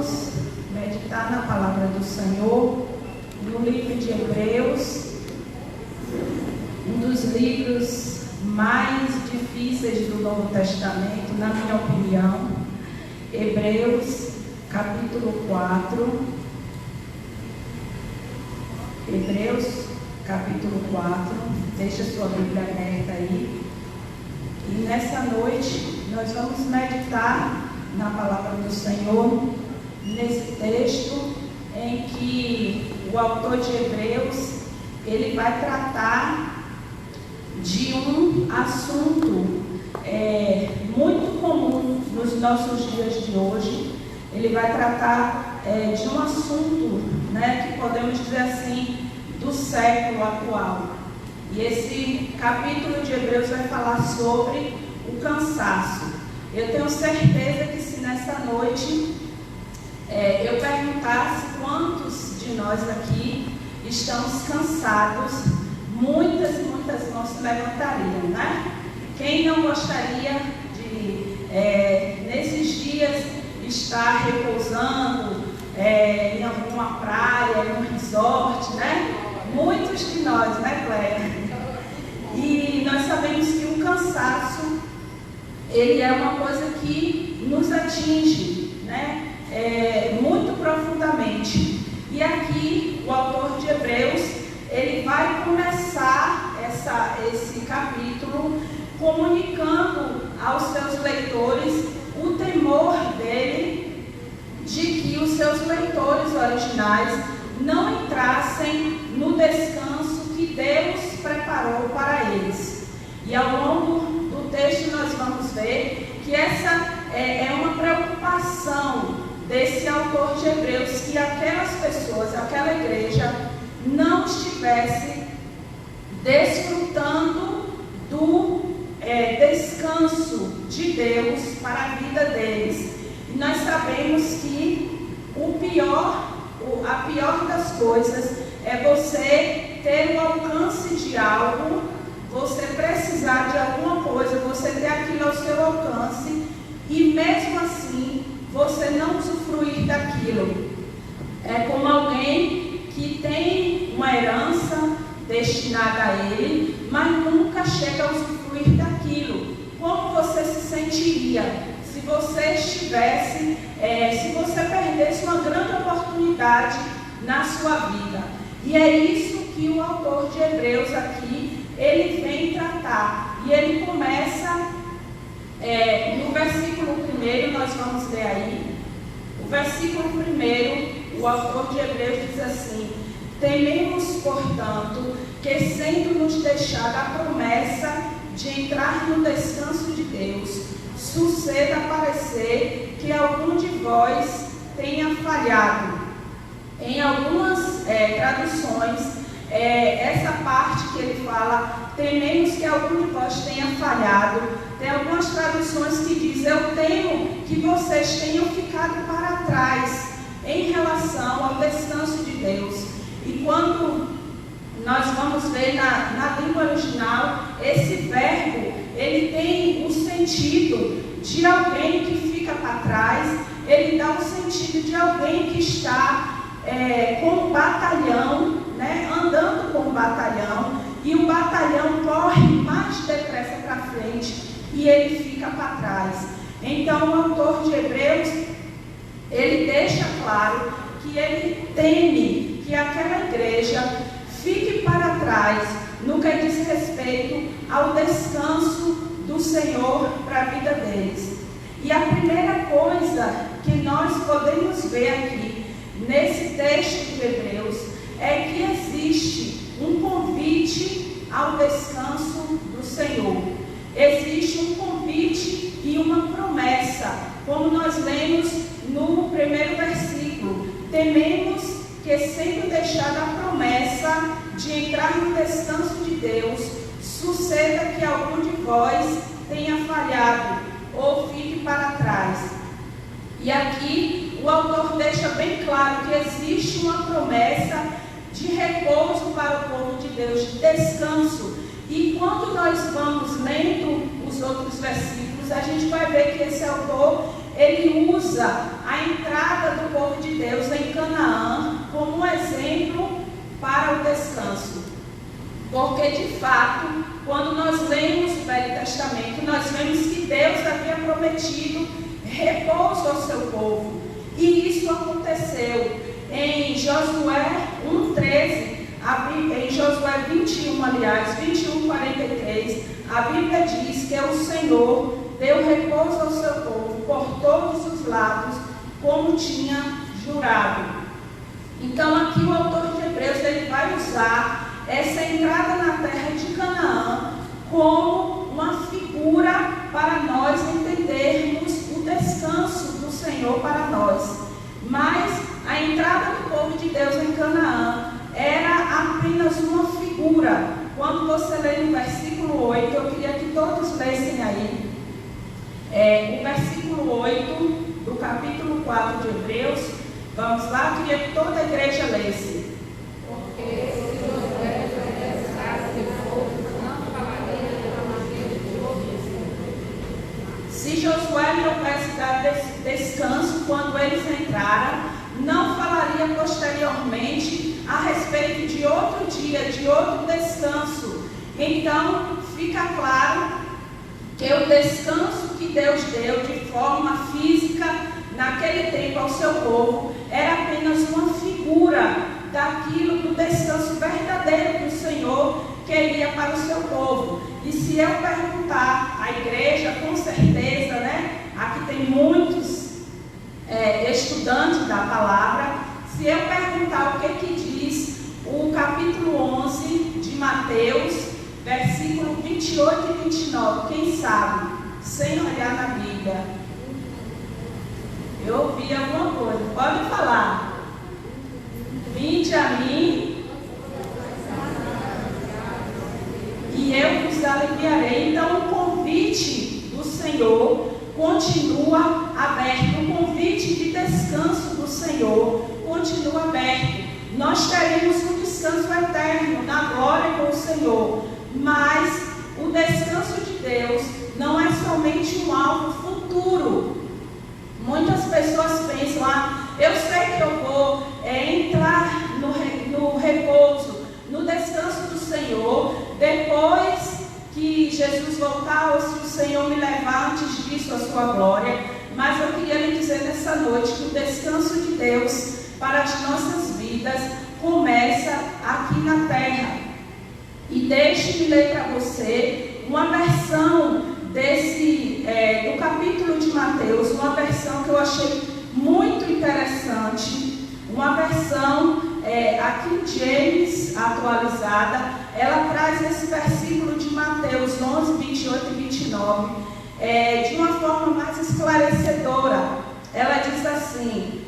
vamos meditar na palavra do Senhor, no livro de Hebreus, um dos livros mais difíceis do Novo Testamento, na minha opinião. Hebreus, capítulo 4. Hebreus, capítulo 4. Deixa sua Bíblia aberta aí. E nessa noite, nós vamos meditar na palavra do Senhor, nesse texto em que o autor de Hebreus, ele vai tratar de um assunto muito comum nos nossos dias de hoje. Ele vai tratar de um assunto, que podemos dizer assim, do século atual. E esse capítulo de Hebreus vai falar sobre o cansaço. Eu tenho certeza que se nessa noite eu perguntasse quantos de nós aqui estamos cansados, muitas e muitas mãos se levantariam, né? Quem não gostaria de, nesses dias, estar repousando em alguma praia, em um resort, né? Muitos de nós, né, Cléia? E nós sabemos que o cansaço, ele é uma coisa que nos atinge, né? Muito profundamente. E aqui, o autor de Hebreus, ele vai começar esse capítulo comunicando aos seus leitores o temor dele de que os seus leitores originais não entrassem no descanso que Deus preparou para eles. E ao longo do texto nós vamos ver que essa é uma preocupação desse autor de Hebreus, que aquelas pessoas, aquela igreja, não estivesse desfrutando do descanso de Deus para a vida deles. E nós sabemos que a pior das coisas é você ter o alcance de algo, você precisar de alguma coisa, você ter aquilo ao seu alcance e mesmo assim você não usufruir daquilo. É como alguém que tem uma herança destinada a ele, mas nunca chega a usufruir daquilo. Como você se sentiria se você estivesse, se você perdesse uma grande oportunidade na sua vida? E é isso que o autor de Hebreus aqui, ele vem tratar. E ele começa, no versículo 1, nós vamos ler aí. O versículo 1, o autor de Hebreus diz assim: tememos, portanto, que sendo-nos deixada a promessa de entrar no descanso de Deus, suceda parecer que algum de vós tenha falhado. Em algumas traduções, essa parte que ele fala, tememos que algum de vós tenha falhado. Tem algumas traduções que dizem: eu temo que vocês tenham ficado para trás em relação ao descanso de Deus. E quando nós vamos ver na língua original, esse verbo, ele tem o sentido de alguém que fica para trás, ele dá o sentido de alguém que está com um batalhão, andando com um batalhão, e o batalhão corre mais depressa para frente e ele fica para trás. Então o autor de Hebreus, ele deixa claro que ele teme que aquela igreja fique para trás no que diz respeito ao descanso do Senhor para a vida deles. E a primeira coisa que nós podemos ver aqui nesse texto de Hebreus é que existe um convite ao descanso do Senhor. Existe um convite e uma promessa, como nós lemos no primeiro versículo: tememos que, sendo deixada a promessa de entrar no descanso de Deus, suceda que algum de vós tenha falhado ou fique para trás. E aqui o autor deixa bem claro que existe uma promessa de repouso para o povo de Deus, de descanso. E quando nós vamos lendo os outros versículos, a gente vai ver que esse autor, ele usa a entrada do povo de Deus em Canaã como um exemplo para o descanso. Porque, de fato, quando nós lemos o Velho Testamento, nós vemos que Deus havia prometido repouso ao seu povo. E isso aconteceu. Em Josué 1,13, em Josué 21, aliás, 21:43, a Bíblia diz que o Senhor deu repouso ao seu povo por todos os lados, como tinha jurado. Então, aqui o autor de Hebreus ele vai usar essa entrada na terra de Canaã como uma figura para nós entendermos o descanso do Senhor para nós. Mas a entrada do povo de Deus em Canaã era apenas uma figura. Quando você lê no versículo 8, eu queria que todos lessem aí, o versículo 8 do capítulo 4 de Hebreus. Vamos lá, eu queria que toda a igreja lesse. Porque se Josué tivesse casa de fogo, não falaria de Se Josué lhe houvesse dado descanso quando eles entraram, não falaria posteriormente a respeito de outro dia, de outro descanso. Então, fica claro que o descanso que Deus deu de forma física naquele tempo ao seu povo era apenas uma figura daquilo, do descanso verdadeiro que o Senhor queria para o seu povo. E se eu perguntar à igreja, com certeza, aqui tem muitos estudantes da palavra, se eu perguntar o que diz o capítulo 11 de Mateus, versículo 28 e 29, quem sabe, sem olhar na Bíblia? Eu ouvi alguma coisa, pode falar. Vinde a mim e eu vos aliviarei. Então o convite do Senhor continua aberto. O convite de descanso do Senhor continua aberto. Nós teremos um descanso eterno na glória com o Senhor. Mas o descanso de Deus não é somente um algo futuro. Muitas pessoas pensam, eu sei que eu vou entrar no repouso, no descanso do Senhor, depois que Jesus voltar, ou se o Senhor me levar antes disso à sua glória. Mas eu queria lhe dizer nessa noite que o descanso de Deus para as nossas vidas começa aqui na terra. E deixe-me ler para você uma versão do capítulo de Mateus, uma versão que eu achei muito interessante, uma versão aqui James atualizada. Ela traz esse versículo de Mateus 11, 28 e 29 de uma forma mais esclarecedora. Ela diz assim: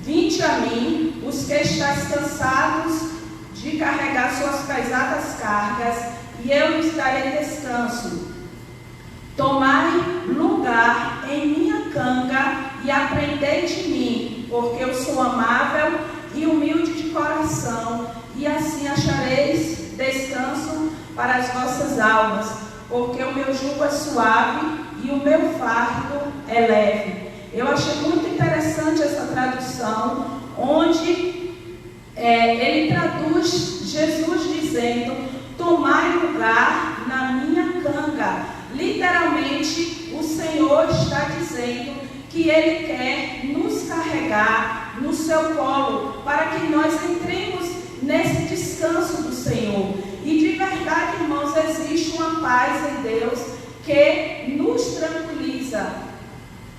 vinde a mim, os que estáis cansados de carregar suas pesadas cargas, e eu lhes darei descanso. Tomai lugar em minha canga e aprendei de mim, porque eu sou amável e humilde de coração, e assim achareis descanso para as vossas almas, porque o meu jugo é suave e o meu fardo é leve. Eu achei muito interessante essa tradução, onde ele traduz Jesus dizendo: tomai lugar na minha canga. Literalmente, o Senhor está dizendo que Ele quer nos carregar no seu colo, para que nós entremos nesse descanso do Senhor. E de verdade, irmãos, existe uma paz em Deus que nos tranquiliza.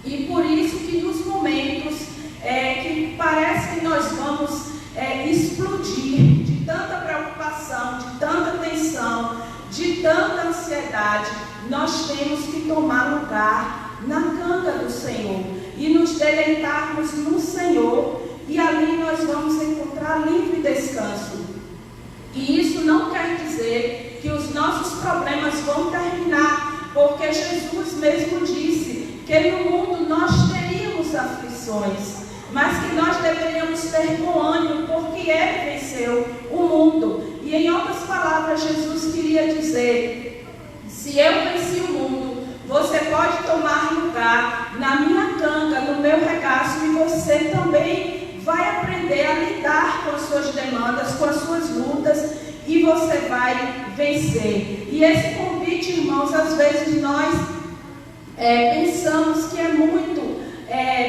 E por isso que nos momentos que parece que nós vamos explodir de tanta preocupação, de tanta tensão, de tanta ansiedade, nós temos que tomar lugar na canga do Senhor e nos deleitarmos no Senhor, e ali nós vamos encontrar livre descanso. E isso não quer dizer que os nossos problemas vão terminar, porque Jesus mesmo disse que no mundo nós teríamos aflições, mas que nós deveríamos ter bom ânimo, porque Ele venceu o mundo. E em outras palavras, Jesus queria dizer: se eu venci o mundo, Você pode tomar lugar na minha canga, no meu regaço, e você também vai aprender a lidar com as suas demandas, com as suas lutas, e você vai vencer. E esse convite, irmãos, às vezes nós pensamos que é muito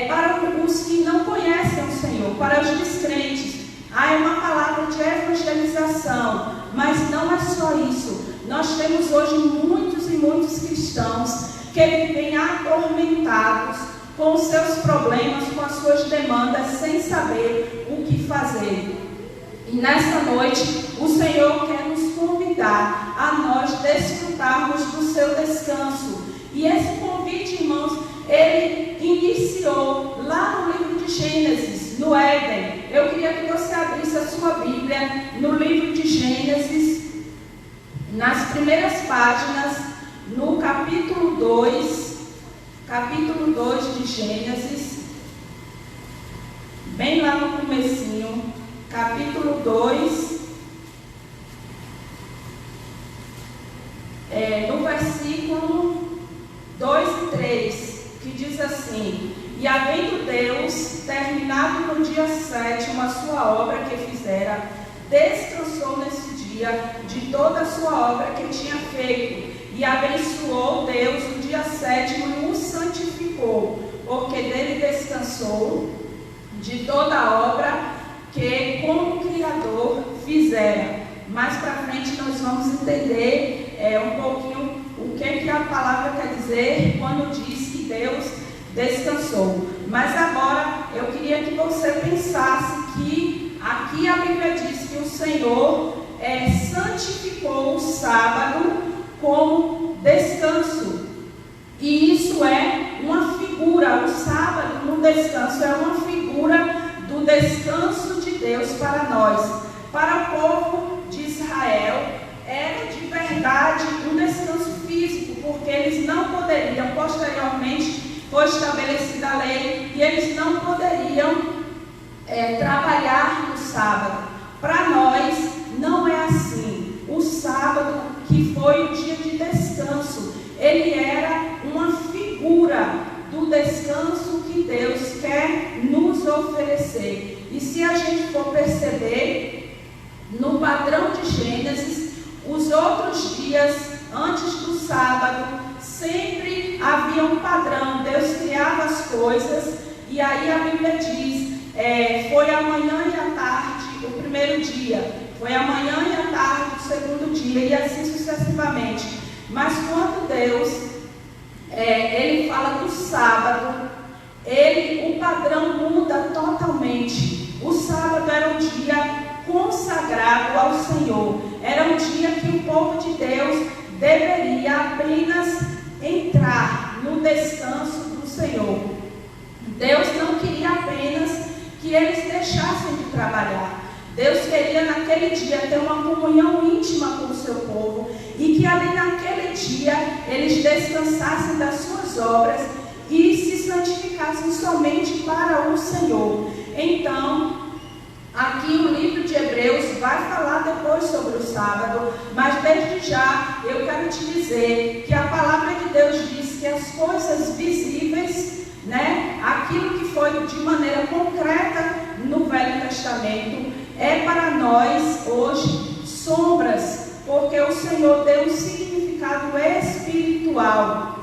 para os que não conhecem o Senhor, para os descrentes. É uma palavra de evangelização, mas não é só isso. Nós temos hoje muitos e muitos cristãos que vivem atormentados com os seus problemas, com as suas demandas, sem saber o que fazer. E nessa noite, o Senhor quer nos convidar a nós desfrutarmos do seu descanso. E esse convite, irmãos, ele iniciou lá no livro de Gênesis, no Éden. Eu queria que você abrisse a sua Bíblia no livro de Gênesis, nas primeiras páginas, no capítulo 2 de Gênesis, bem lá no comecinho, capítulo 2, no versículo 2 e 3, que diz assim: e havendo Deus terminado no dia 7º a sua obra que fizera, descansou nesse dia de toda a sua obra que tinha feito, e abençoou Deus o dia 7º e o santificou, porque dele descansou de toda a obra que como Criador fizera. Mais para frente nós vamos entender um pouquinho o que a palavra quer dizer quando diz que Deus descansou. Mas agora eu queria que você pensasse que aqui a Bíblia diz que o Senhor santificou o sábado como descanso. E isso é uma figura, o sábado no descanso é uma figura do descanso de Deus para nós. Para o povo de Israel, era de verdade um descanso físico, porque eles não poderiam, posteriormente foi estabelecida a lei, e eles não poderiam trabalhar no sábado. Para nós, não é assim. O sábado, que foi o dia de descanso, ele era uma figura do descanso que Deus quer nos oferecer. E se a gente for perceber, no padrão de Gênesis, os outros dias antes do sábado, sempre havia um padrão. Deus criava as coisas, e aí a Bíblia diz, foi a manhã e a tarde o primeiro dia, foi a manhã e a tarde o segundo dia, e assim sucessivamente. Mas quando Deus ele fala do sábado, o padrão muda totalmente. O sábado era um dia consagrado ao Senhor, era um dia que o povo de Deus deveria apenas entrar no descanso do Senhor. Deus não queria apenas que eles deixassem de trabalhar. Deus queria naquele dia ter uma comunhão íntima com o seu povo, e que ali naquele dia eles descansassem das suas obras e se santificassem somente para o Senhor. Então, aqui o livro de Hebreus vai falar depois sobre o sábado, mas desde já eu quero te dizer que a palavra de Deus diz que as coisas visíveis, aquilo que foi de maneira concreta no Velho Testamento, é para nós hoje sombras, porque o Senhor deu um significado espiritual.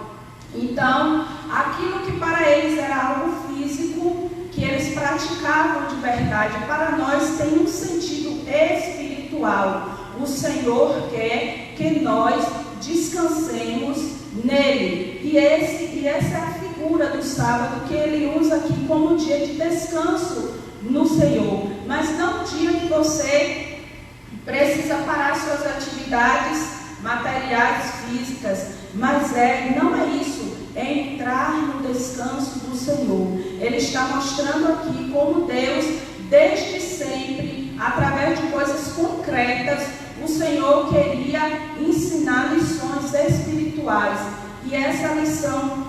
Então, aquilo que para eles era algo físico, que eles praticavam de verdade, para nós tem um sentido espiritual. O Senhor quer que nós descansemos nele, e essa é a figura do sábado que ele usa aqui como dia de descanso no Senhor. Mas não um dia que você precisa parar suas atividades materiais, físicas, mas não é isso, é entrar no descanso do Senhor. Ele está mostrando aqui como Deus, desde sempre, através de coisas concretas, o Senhor queria ensinar lições espirituais, e essa lição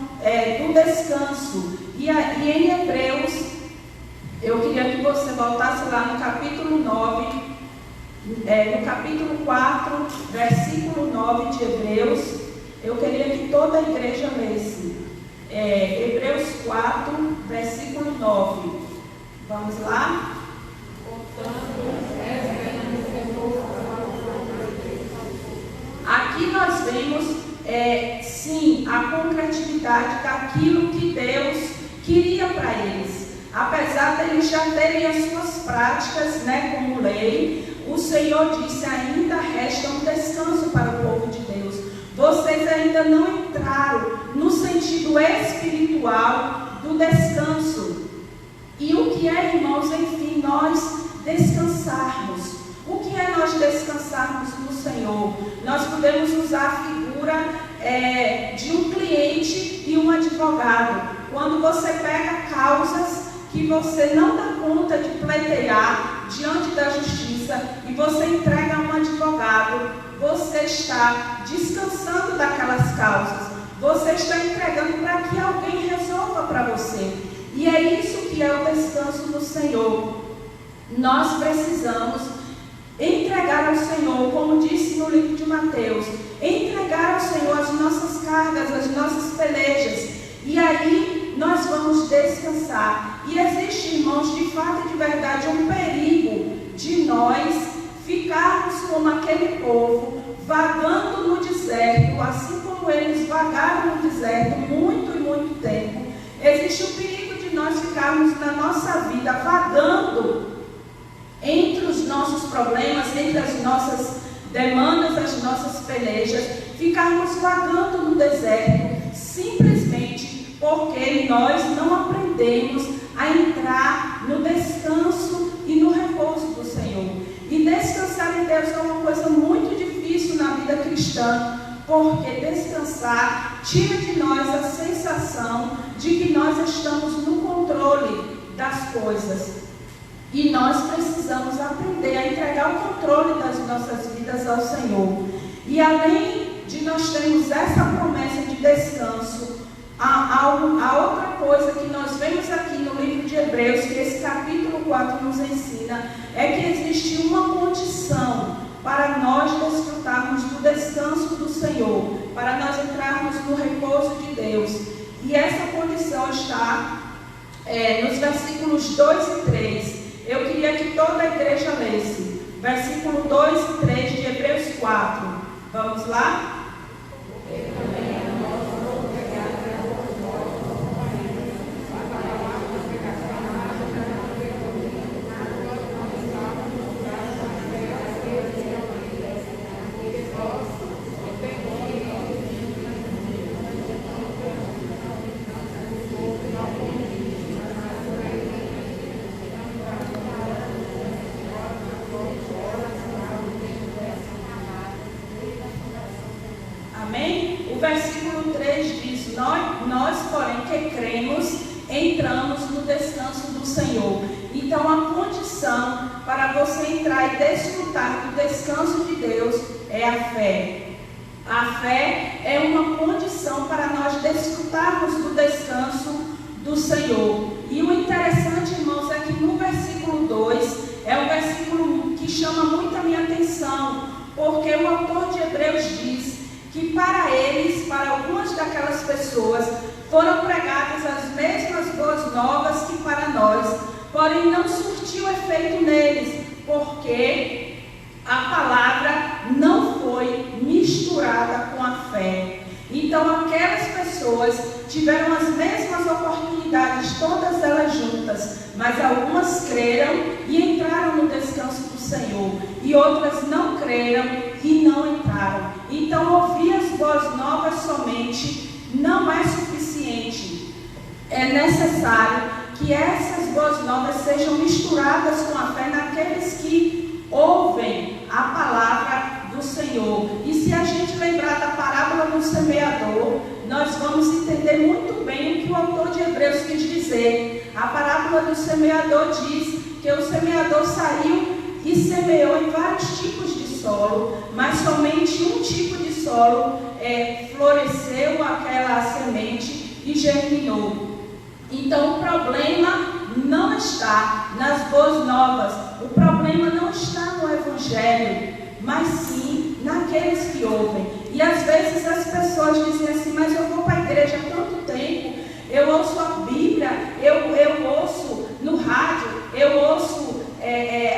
do descanso. E em Hebreus, eu queria que você voltasse lá no capítulo 9, no capítulo 4, versículo 9 de Hebreus, Eu queria que toda a igreja lesse Hebreus 4, versículo 9. Vamos lá? Aqui nós vemos, sim, a concretividade daquilo que Deus queria para eles. Apesar de eles já terem as suas práticas, como lei, o Senhor disse: ainda resta um descanso para o povo de Deus. Vocês ainda não entraram no sentido espiritual do descanso. E o que é, irmãos, enfim, nós descansarmos? O que é nós descansarmos no Senhor? Nós podemos usar a figura de um cliente e um advogado. Quando você pega causas que você não dá conta de pleitear diante da justiça e você entrega a um advogado, você está descansando daquelas causas, você está entregando para que alguém resolva para você. E é isso que é o descanso do Senhor. Nós precisamos entregar ao Senhor, como disse no livro de Mateus, entregar ao Senhor as nossas cargas, as nossas pelejas, e aí nós vamos descansar. E existe, irmãos, de fato e de verdade, um perigo de nós ficarmos como aquele povo, vagando no deserto, assim como eles vagaram no deserto muito e muito tempo. Existe o perigo de nós ficarmos na nossa vida vagando entre os nossos problemas, entre as nossas demandas, as nossas pelejas, ficarmos vagando no deserto, simplesmente porque nós não aprendemos a entrar no descanso e no repouso do Senhor. E descansar em Deus é uma coisa muito difícil na vida cristã, porque descansar tira de nós a sensação de que nós estamos no controle das coisas. E nós precisamos aprender a entregar o controle das nossas vidas ao Senhor. E além de nós termos essa promessa de descanso, a outra coisa que nós vemos aqui no livro de Hebreus, que esse capítulo 4 nos ensina, é que existe uma condição para nós desfrutarmos do descanso do Senhor, para nós entrarmos no repouso de Deus. E essa condição está nos versículos 2 e 3. Eu queria que toda a igreja lesse versículo 2 e 3 de Hebreus 4. Vamos lá? Versículo 3 diz: nós, porém, que cremos, entramos no descanso do Senhor. Então, a condição para você entrar e desfrutar do descanso de Deus é a fé. A fé é uma condição para nós desfrutarmos do descanso do Senhor. E o interessante, irmãos, é que no versículo 2, é um versículo que chama muito a minha atenção, porque o autor de Hebreus diz que para eles, para algumas daquelas pessoas, foram pregadas as mesmas boas novas que para nós, porém não surtiu efeito neles, porque a palavra não foi misturada com a fé. Então aquelas pessoas tiveram as mesmas oportunidades, todas elas juntas, mas algumas creram e entraram no descanso do Senhor, e outras não creram e não entraram. Então ouvir as boas novas somente não é suficiente. É necessário que essas boas novas sejam misturadas com a fé naqueles que ouvem a palavra do Senhor. E se a gente lembrar da parábola do semeador, nós vamos entender muito bem o que o autor de Hebreus quis dizer. A parábola do semeador diz que o semeador saiu e semeou em vários tipos de solo, mas somente um tipo de solo floresceu aquela semente e germinou. Então o problema não está nas boas novas, o problema não está no Evangelho, mas sim naqueles que ouvem. E às vezes as pessoas dizem assim, mas eu vou para a igreja há tanto tempo, eu ouço a Bíblia, eu ouço no rádio, eu ouço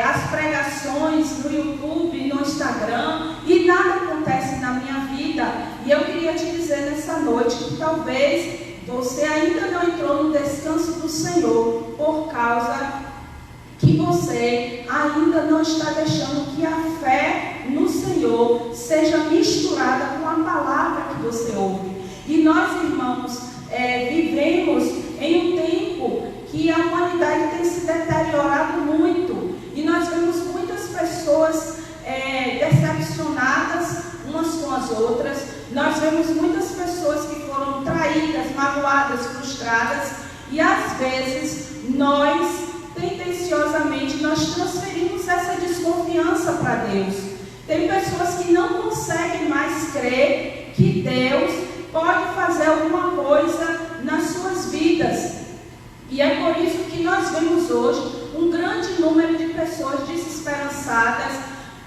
as pregações no YouTube, no Instagram, e nada acontece na minha vida. E eu queria te dizer nessa noite que talvez você ainda não entrou no descanso do Senhor por causa que você ainda não está deixando que a fé no Senhor seja misturada com a palavra que você ouve. E nós, irmãos, vivemos em um tempo que a humanidade tem se deteriorado muito. E nós vemos muitas pessoas decepcionadas umas com as outras. Nós vemos muitas pessoas que foram traídas, magoadas, frustradas. E às vezes nós, tendenciosamente, nós transferimos essa desconfiança para Deus. Tem pessoas que não conseguem mais crer que Deus pode fazer alguma coisa nas suas vidas. E é por isso que nós vemos hoje um grande número de pessoas desesperançadas,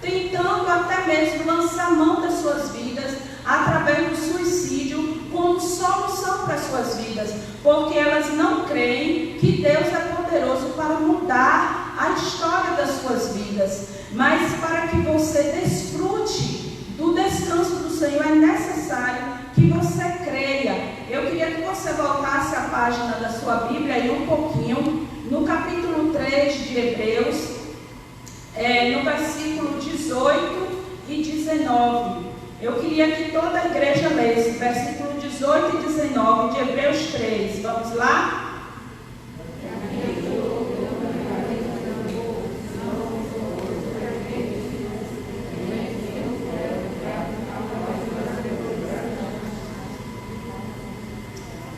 tentando até mesmo lançar mão das suas vidas através do suicídio como solução para as suas vidas, porque elas não creem que Deus é poderoso para mudar a história das suas vidas. Mas para que você desfrute do descanso do Senhor, é necessário que você creia. Eu queria que você voltasse a página da sua Bíblia aí um pouquinho, no capítulo 3 de Hebreus, no versículo 18 e 19. Eu queria que toda a igreja lesse versículo 18 e 19 de Hebreus 3. Vamos lá?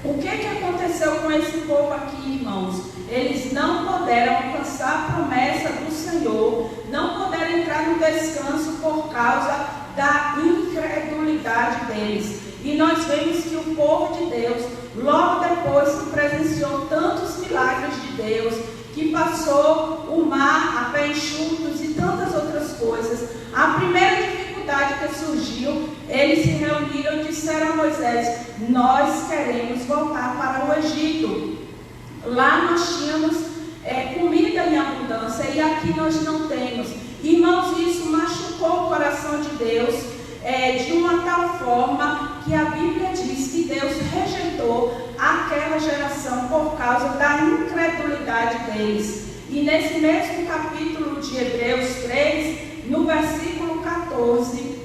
O que aconteceu com esse povo aqui, irmãos? Eles não puderam alcançar a promessa do Senhor, não puderam entrar no descanso por causa da incredulidade deles. E nós vemos que o povo de Deus, logo depois que presenciou tantos milagres de Deus, que passou o mar a pé enxutos e tantas outras coisas, a primeira dificuldade que surgiu, eles se reuniram e disseram a Moisés: nós queremos voltar para o Egito. Lá nós tínhamos comida em abundância e aqui nós não temos. Irmãos, isso machucou o coração de Deus de uma tal forma que a Bíblia diz que Deus rejeitou aquela geração por causa da incredulidade deles. E nesse mesmo capítulo de Hebreus 3, no versículo 14,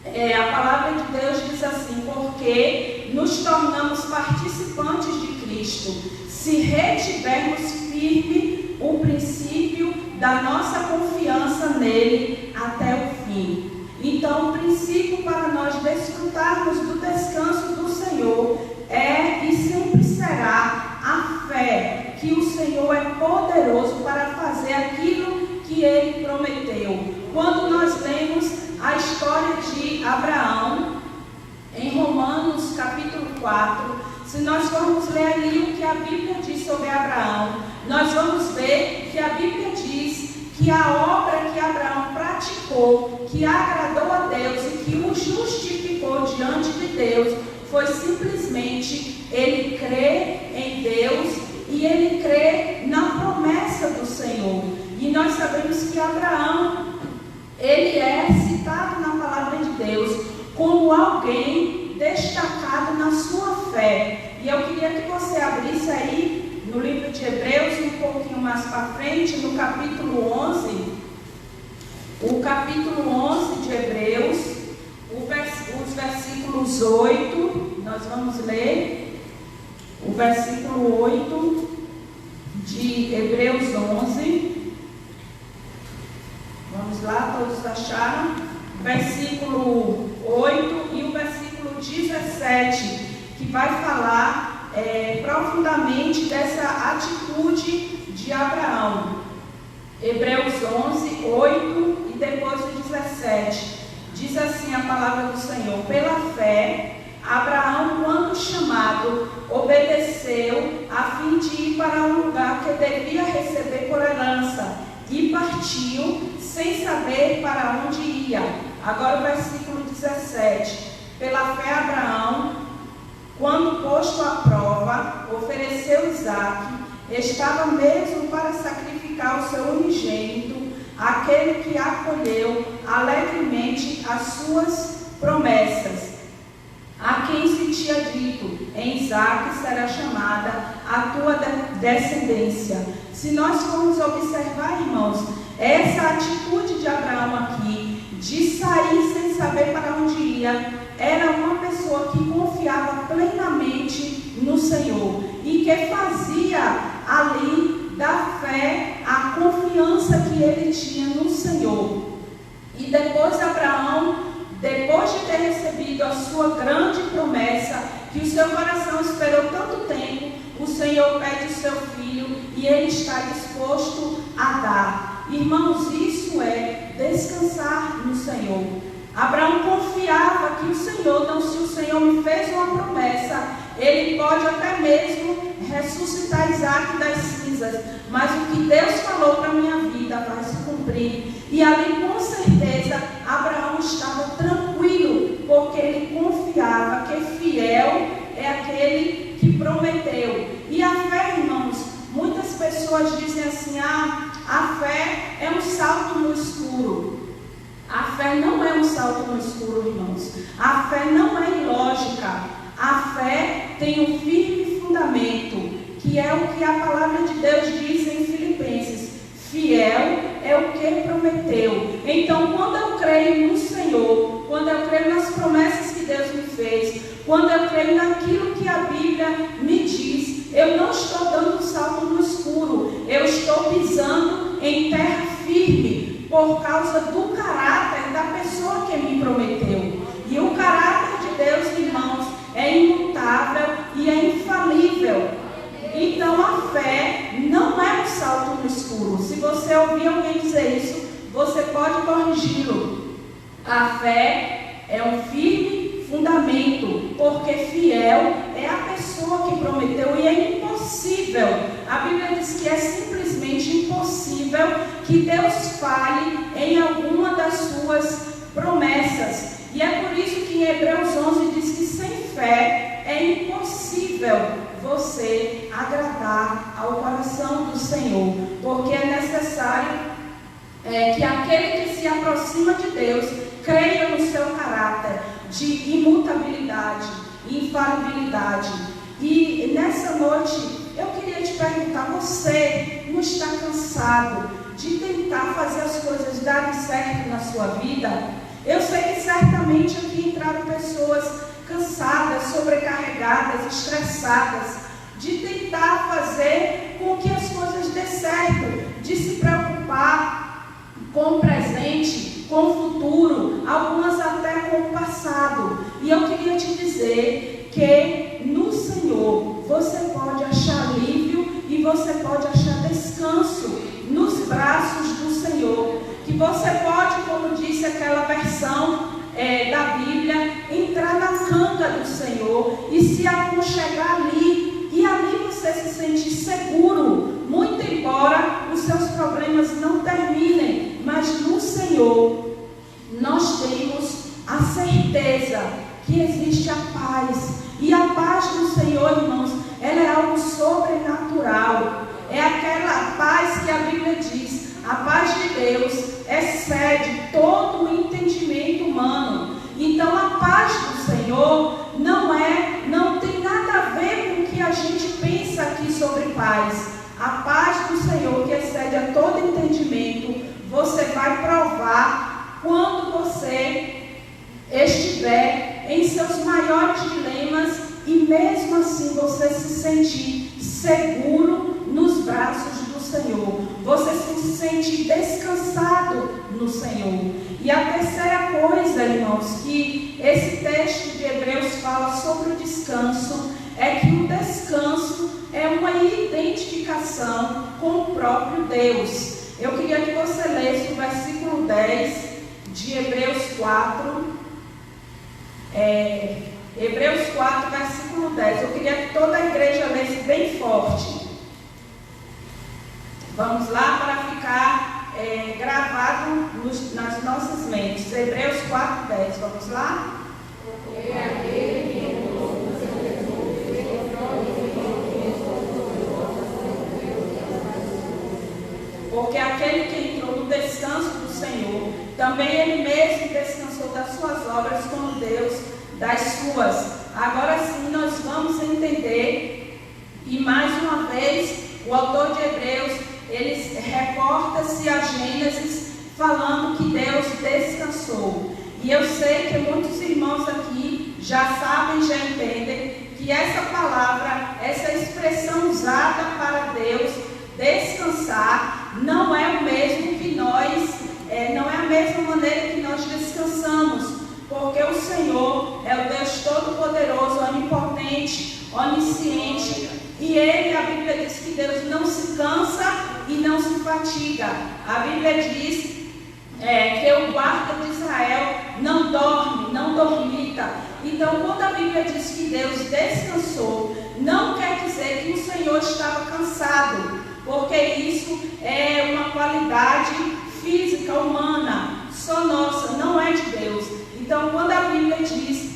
a palavra de Deus diz assim: porque nos tornamos participantes de Cristo, se retivermos firme o princípio da nossa confiança nele até o fim. Então, o princípio para nós desfrutarmos do descanso do Senhor é e sempre será a fé que o Senhor é poderoso para fazer aquilo que Ele prometeu. Quando nós lemos a história de Abraão, em Romanos capítulo 4, se nós formos ler ali o que a Bíblia diz sobre Abraão, nós vamos ver que a Bíblia diz que a obra que Abraão praticou, que agradou a Deus e que o justificou diante de Deus, foi simplesmente ele crer em Deus e ele crer na promessa do Senhor. E nós sabemos que Abraão, ele é citado na palavra de Deus como alguém destacado na sua fé. E eu queria que você abrisse aí no livro de Hebreus, um pouquinho mais para frente, no capítulo 11, o capítulo 11 de Hebreus, os versículos 8, nós vamos ler o versículo 8 de Hebreus 11. Vamos lá, todos acharam? Versículo 8 e o versículo 17, que vai falar profundamente dessa atitude de Abraão. Hebreus 11, 8 e depois o 17. Diz assim a palavra do Senhor: pela fé, Abraão, quando chamado, obedeceu a fim de ir para um lugar que devia receber por herança. e partiu sem saber para onde ia. Agora o versículo 17. Pela fé Abraão, quando posto à prova, ofereceu Isaque, estava mesmo para sacrificar o seu unigênito, aquele que acolheu alegremente as suas promessas, a quem se tinha dito: em Isaque será chamada a tua descendência. Se nós formos observar, irmãos, essa atitude de Abraão aqui, de sair sem saber para onde ia, era uma pessoa que confiava plenamente no Senhor e que fazia ali da fé a confiança que ele tinha no Senhor. E depois Abraão, depois de ter recebido a sua grande promessa, que o seu coração esperou tanto tempo, o Senhor pede o seu filho e ele está disposto a dar. Irmãos, isso é descansar no Senhor. Abraão confiava que o Senhor, não, se o Senhor me fez uma promessa, ele pode até mesmo ressuscitar Isaque das cinzas, mas o que Deus falou para a minha vida vai se cumprir. E ali, com certeza, Abraão estava tranquilo, porque ele confiava que fiel é aquele que prometeu. E a fé, irmãos, muitas pessoas dizem assim: a fé é um salto no escuro. A fé não é um salto no escuro, irmãos. A fé não é ilógica. A fé tem um firme fundamento, que é o que a palavra de Deus diz em Filipenses: fiel é o que prometeu. Então, quando eu creio no Senhor, quando eu creio nas promessas que Deus me fez, quando eu creio naquilo que a Bíblia me diz, eu não estou dando um salto no escuro, eu estou pisando em terra firme, por causa do caráter da pessoa que me prometeu. E o caráter de Deus, irmãos, é imutável e é infalível. Então a fé não é um salto no escuro. Se você ouvir alguém dizer isso, você pode corrigi-lo. A fé é um firme fundamento, porque fiel é a pessoa que prometeu, e é impossível. A Bíblia diz que é simplesmente impossível que Deus falhe em alguma das suas promessas. E é por isso que em Hebreus 11 diz que sem fé é impossível você agradar ao coração do Senhor, porque é necessário que aquele que se aproxima de Deus creia no seu caráter de imutabilidade, infalibilidade. E nessa noite eu queria te perguntar: você não está cansado de tentar fazer as coisas darem certo na sua vida? Eu sei que certamente aqui entraram pessoas cansadas, sobrecarregadas, estressadas, de tentar fazer com que as coisas dê certo, de se preocupar com o presente, com o futuro, algumas até com o passado. E eu queria te dizer que no Senhor você pode achar alívio e você pode achar descanso nos braços do Senhor. Que você pode, como disse aquela versão da Bíblia, entrar na canga do Senhor e se aconchegar ali. E ali você se sente seguro, muito embora os seus problemas não terminem. Mas no Senhor nós temos a certeza que existe a paz. E a paz do Senhor, irmãos, ela é algo sobrenatural. É aquela paz que a Bíblia diz: a paz de Deus excede todo o entendimento humano. Então a paz do Senhor não tem nada a ver com o que a gente pensa aqui sobre paz. A paz do Senhor, que excede a todo entendimento, você vai provar quando você estiver em seus maiores dilemas e mesmo assim você se sentir seguro nos braços do Senhor. Você se sente descansado no Senhor. E a terceira coisa, irmãos, que esse texto de Hebreus fala sobre o descanso, é que o descanso é uma identificação com o próprio Deus. Eu queria que você lesse o versículo 10 de Hebreus 4. Hebreus 4, versículo 10. Eu queria que toda a igreja lesse bem forte. Vamos lá para ficar gravado nas nossas mentes. Hebreus 4:10. Vamos lá? Porque aquele que entrou no descanso do Senhor, também ele mesmo descansou das suas obras, como Deus das suas. Agora sim nós vamos entender, e mais uma vez o autor de Hebreus, ele reporta-se a Gênesis falando que Deus descansou. E eu sei que muitos irmãos aqui já sabem, já entendem que essa palavra, essa expressão usada para Deus descansar, não é o mesmo que nós, não é a mesma maneira que nós descansamos, porque o Senhor é o Deus Todo-Poderoso, onipotente, onisciente, e Ele, a Bíblia diz que Deus não se cansa e não se fatiga. A Bíblia diz que o guarda de Israel não dorme, não dormita. Então, quando a Bíblia diz que Deus descansou, não quer dizer que o Senhor estava cansado, porque isso é uma qualidade física, humana, só nossa, não é de Deus. Então, quando a Bíblia diz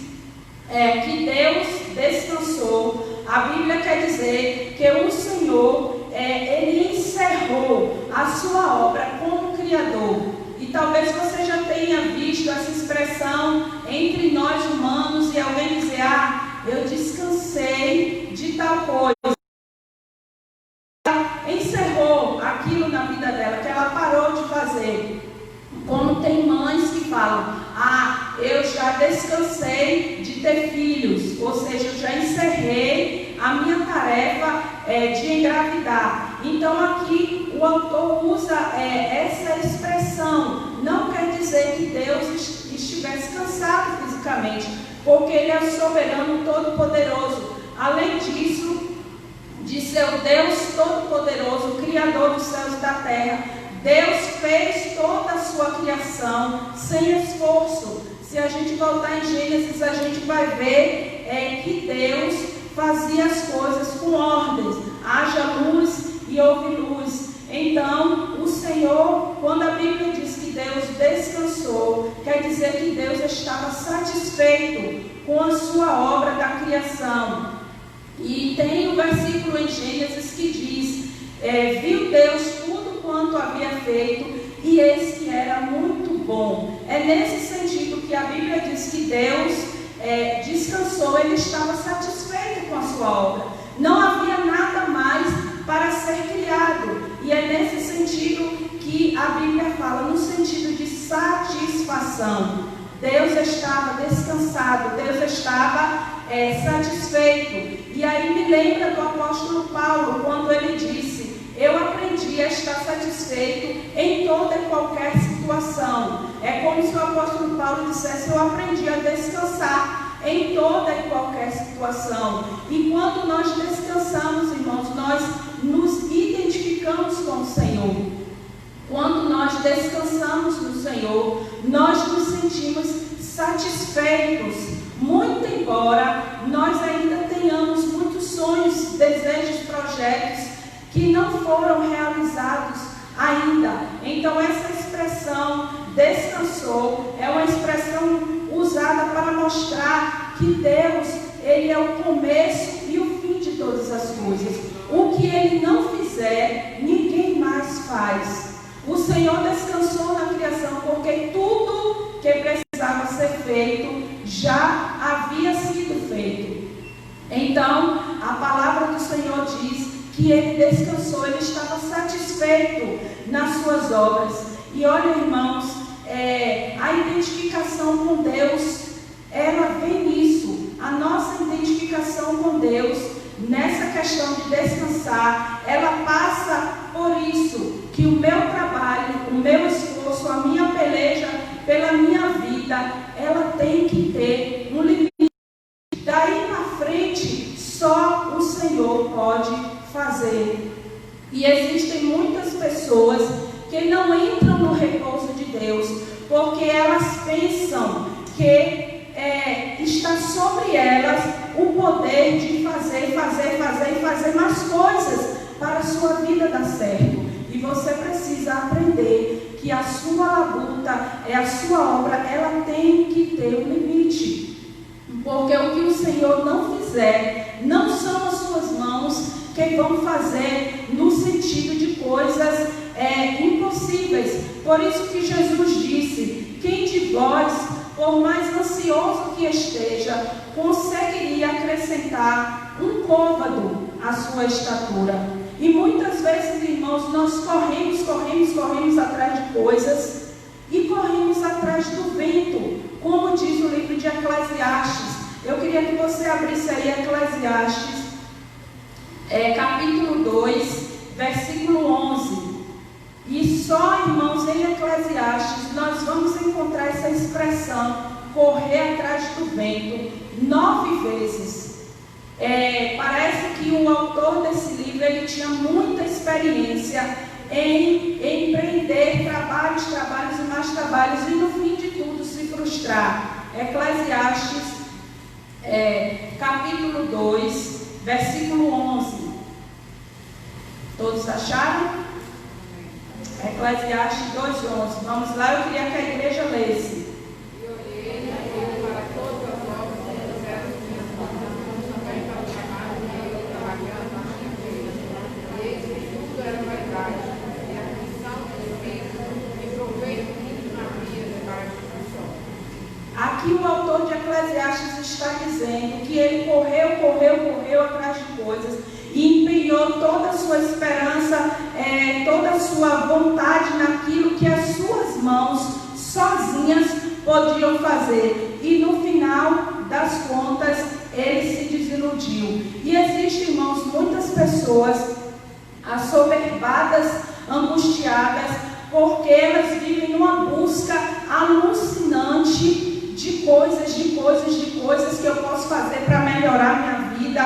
que Deus descansou, a Bíblia quer dizer que o Senhor, Ele encerrou a sua obra como Criador. E talvez você já tenha visto essa expressão entre nós humanos e alguém dizer, eu descansei de tal coisa. Encerrou aquilo na vida dela, que ela parou de fazer. Como tem mães que falam, eu já descansei de ter filhos, ou seja, eu já encerrei a minha tarefa de engravidar. Então aqui o autor usa essa expressão, não quer dizer que Deus estivesse cansado fisicamente, porque Ele é o soberano todo-poderoso. Além disso, de ser o Deus todo-poderoso, Criador dos céus e da terra, Deus fez toda a sua criação sem esforço. Se a gente voltar em Gênesis, a gente vai ver que Deus fazia as coisas com ordens. Haja luz e houve luz. Então, o Senhor, quando a Bíblia diz que Deus descansou, quer dizer que Deus estava satisfeito com a sua obra da criação. E tem um versículo em Gênesis que diz, viu Deus tudo quanto havia feito, e eis que era muito bom. É nesse sentido que a Bíblia diz que Deus descansou, Ele estava satisfeito com a sua obra. Não havia nada mais para ser criado. E é nesse sentido que a Bíblia fala, no sentido de satisfação. Deus estava descansado, Deus estava satisfeito. E aí me lembra do apóstolo Paulo, quando ele disse, eu aprendi a estar satisfeito em toda e qualquer situação. É como se o apóstolo Paulo dissesse, eu aprendi a descansar em toda e qualquer situação. E quando nós descansamos, irmãos, nós nos identificamos com o Senhor. Quando nós descansamos no Senhor, nós nos sentimos satisfeitos. Muito embora nós ainda tenhamos muitos sonhos, desejos, projetos que não foram realizados ainda. Então essa expressão descansou é uma expressão usada para mostrar que Deus, Ele é o começo e o fim de todas as coisas. O que Ele não fizer, ninguém mais faz. O Senhor descansou na criação porque tudo que precisava ser feito já havia sido feito. Então, a palavra do Senhor diz que Ele descansou, Ele estava satisfeito nas suas obras. E olha, irmãos, a identificação com Deus, ela vem nisso. A nossa identificação com Deus, nessa questão de descansar, ela passa por isso, que o meu trabalho, o meu esforço, a minha peleja pela minha vida, ela tem que ter um limite. Daí na frente, só o Senhor pode fazer. E existem muitas pessoas que não entram no repouso de Deus, porque elas pensam que está sobre elas o poder de fazer mais coisas para a sua vida dar certo. E você precisa aprender que a sua labuta, a sua obra, ela tem que ter um limite. Porque o que o Senhor não fizer, não são as suas mãos que vão fazer no sentido de coisas impossíveis. Por isso que Jesus disse: quem de vós, por mais ansioso que esteja, conseguiria acrescentar um côvado à sua estatura? E muitas vezes, irmãos, nós corremos atrás de coisas e corremos atrás do vento, como diz o livro de Eclesiastes. Eu queria que você abrisse aí Eclesiastes, capítulo 2, versículo 11. E só, irmãos, em Eclesiastes nós vamos encontrar essa expressão, correr atrás do vento, 9 vezes. Parece que o autor desse livro, ele tinha muita experiência em empreender trabalhos e mais trabalhos, e no fim de tudo se frustrar. Eclesiastes, capítulo 2, versículo 11. Todos acharam? Eclesiastes 2:11. Vamos lá, eu queria que a igreja lesse. Aqui o autor de Eclesiastes está dizendo que ele correu atrás de coisas e empenhou toda a sua esperança, toda a sua vontade naquilo que as suas mãos sozinhas podiam fazer. E no final das contas, ele se desiludiu. E existem, irmãos, muitas pessoas assoberbadas, angustiadas, porque elas vivem numa busca alucinante de coisas que eu posso fazer para melhorar minha vida.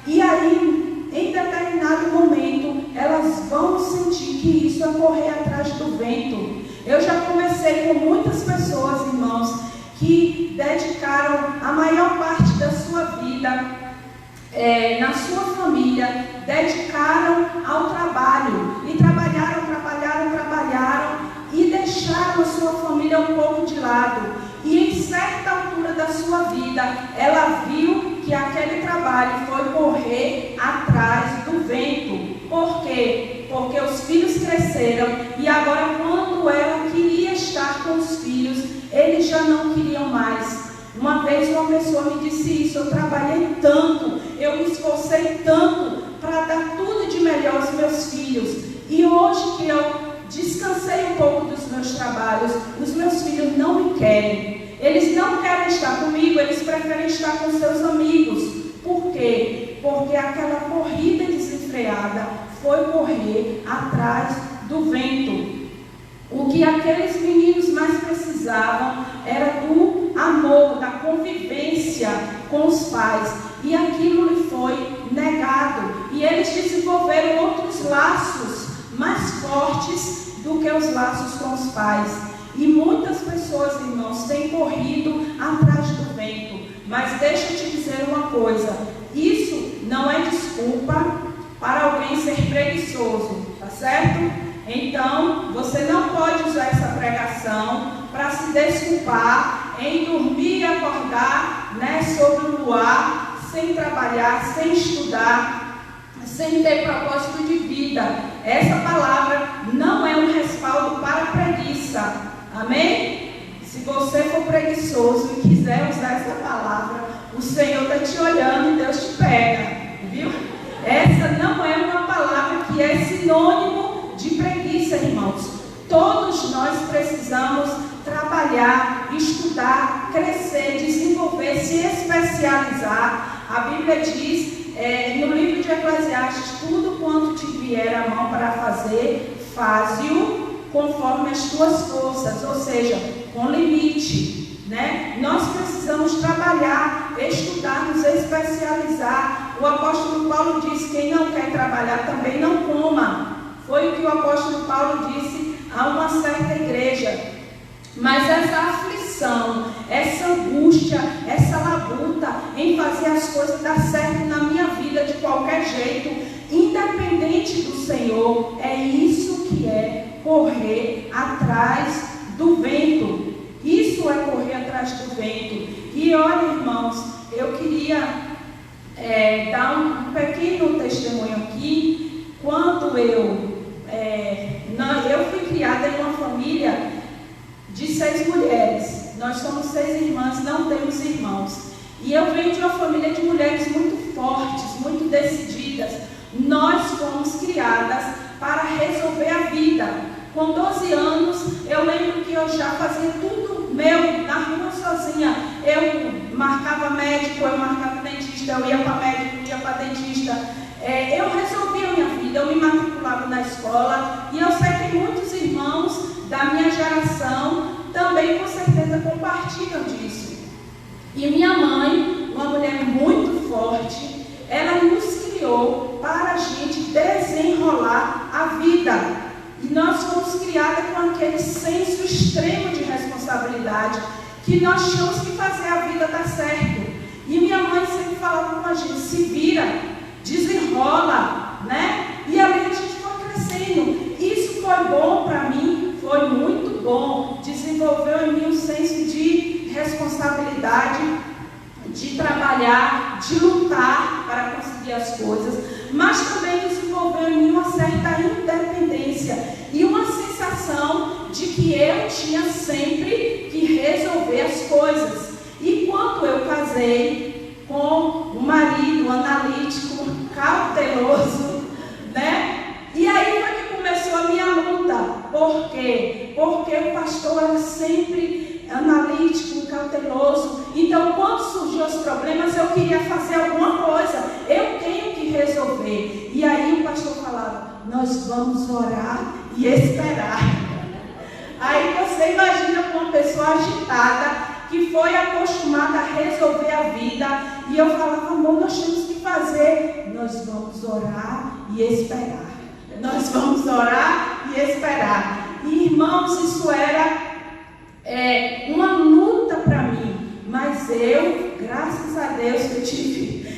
E aí, em determinado momento, elas vão sentir que isso é correr atrás do vento. Eu já conversei com muitas pessoas, irmãos, que dedicaram a maior parte da sua vida, na sua família, dedicaram ao trabalho, e trabalharam, e deixaram a sua família um pouco de lado. E em certa altura da sua vida, ela viu que aquele trabalho foi correr atrás do vento. Por quê? Porque os filhos cresceram, e agora, quando ela queria estar com os filhos, eles já não queriam mais. Uma vez uma pessoa me disse isso: eu trabalhei tanto, eu me esforcei tanto para dar tudo de melhor aos meus filhos, e hoje que eu descansei um pouco dos meus trabalhos, os meus filhos não me querem, eles não querem estar comigo, eles preferem estar com seus amigos. Por quê? Porque aquela corrida desenfreada foi correr atrás do vento. O que aqueles meninos mais precisavam era do amor, da convivência com os pais, e aquilo lhe foi negado, e eles desenvolveram outros laços mais fortes do que os laços com os pais. E muitas pessoas, irmãos, têm corrido atrás do vento. Mas deixa eu te dizer uma coisa: isso não é desculpa para alguém ser preguiçoso, tá certo? Então, você não pode usar essa pregação para se desculpar em dormir e acordar, sobre o luar, sem trabalhar, sem estudar, sem ter propósito de vida. Essa palavra não é um respaldo para a preguiça. Amém? Se você for preguiçoso e quiser usar essa palavra, o Senhor está te olhando e Deus te pega, viu? Essa não é uma palavra que é sinônimo de preguiça, irmãos. Todos nós precisamos trabalhar, estudar, crescer, desenvolver, se especializar. A Bíblia diz, no livro de Eclesiastes: tudo quanto te vier a mão para fazer, faze-o conforme as tuas forças, ou seja, com limite, Nós precisamos trabalhar, estudar, nos especializar. O apóstolo Paulo disse: quem não quer trabalhar também não coma. Foi o que o apóstolo Paulo disse a uma certa igreja. Mas essa aflição, essa angústia, essa labuta em fazer as coisas dar certo na minha vida de qualquer jeito, independente do Senhor, é isso que é correr atrás atrás do vento. Isso é correr atrás do vento. E olha, irmãos, eu queria dar um pequeno testemunho aqui. Quando eu fui criada em uma família de 6 mulheres. Nós somos 6 irmãs, não temos irmãos. E eu venho de uma família de mulheres muito fortes, muito decididas. Nós fomos criadas para resolver a vida. Com 12 anos, eu lembro que eu já fazia tudo meu na rua sozinha. Eu marcava médico, eu marcava dentista, eu ia para médico, ia para dentista. Eu resolvia a minha vida, eu me matriculava na escola. E eu sei que muitos irmãos da minha geração também com certeza compartilham disso. E minha mãe, uma mulher muito forte, ela nos criou para a gente desenrolar a vida. E nós fomos criadas com aquele senso extremo de responsabilidade, que nós tínhamos que fazer a vida dar certo. E minha mãe sempre falava com a gente, se vira, desenrola, né? E ali a gente foi crescendo. Isso foi bom para mim, foi muito bom. Desenvolveu em mim um senso de responsabilidade, de trabalhar, de lutar para conseguir as coisas, mas também desenvolveu em mim uma certa independência e uma sensação de que eu tinha sempre que resolver as coisas. E quando eu casei com um marido analítico, cauteloso, né? E aí foi que começou a minha luta. Por quê? Porque o pastor era sempre analítico, cauteloso. Então, quando surgiu os problemas, eu queria fazer alguma coisa. Eu tenho que resolver. E aí o pastor falava, nós vamos orar e esperar. Aí você imagina uma pessoa agitada, que foi acostumada a resolver a vida. E eu falava, amor, nós temos que fazer. Nós vamos orar e esperar. Nós vamos orar e esperar. E, irmãos, isso era uma luta para mim. Mas eu, graças a Deus, que eu tive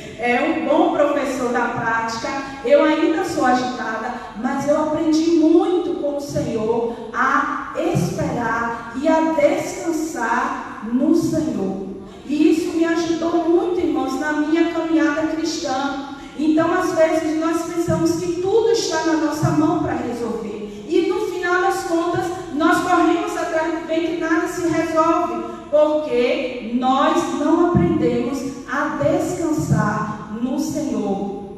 um bom professor da prática. Eu ainda sou agitada, mas eu aprendi muito com o Senhor a esperar e a descansar no Senhor. E isso me ajudou muito, irmãos, na minha caminhada cristã. Então, às vezes, nós pensamos que tudo está na nossa mão para resolver. E, no final das contas, nós corremos atrás do vento e nada se resolve. Porque nós não aprendemos a descansar no Senhor.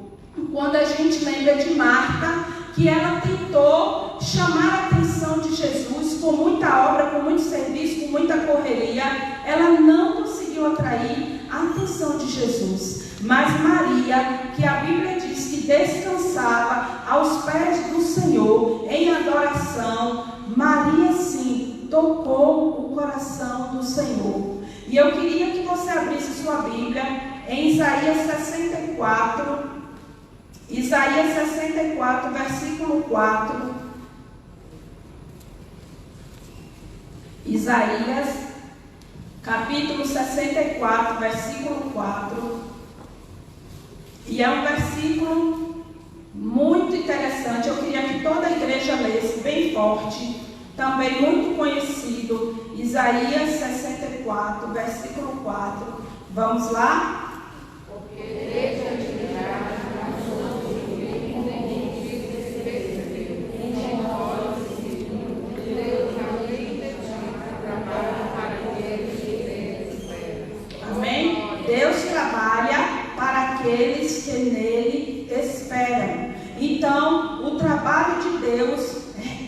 Quando a gente lembra de Marta, que ela tentou chamar a atenção de Jesus com muita obra, com muito serviço, com muita correria, ela não conseguiu atrair a atenção de Jesus. Mas Maria, que a Bíblia diz que descansava aos pés do Senhor em adoração, Maria sim tocou o coração do Senhor. E eu queria que você abrisse sua Bíblia em Isaías 64. Isaías 64, versículo 4. Isaías, capítulo 64, versículo 4. E é um versículo muito interessante. Eu queria que toda a igreja lesse bem forte. Também muito conhecido. Isaías 64, versículo 4. Vamos lá? Porque deixa de mirar. Aqueles que nele esperam. Então, o trabalho de Deus,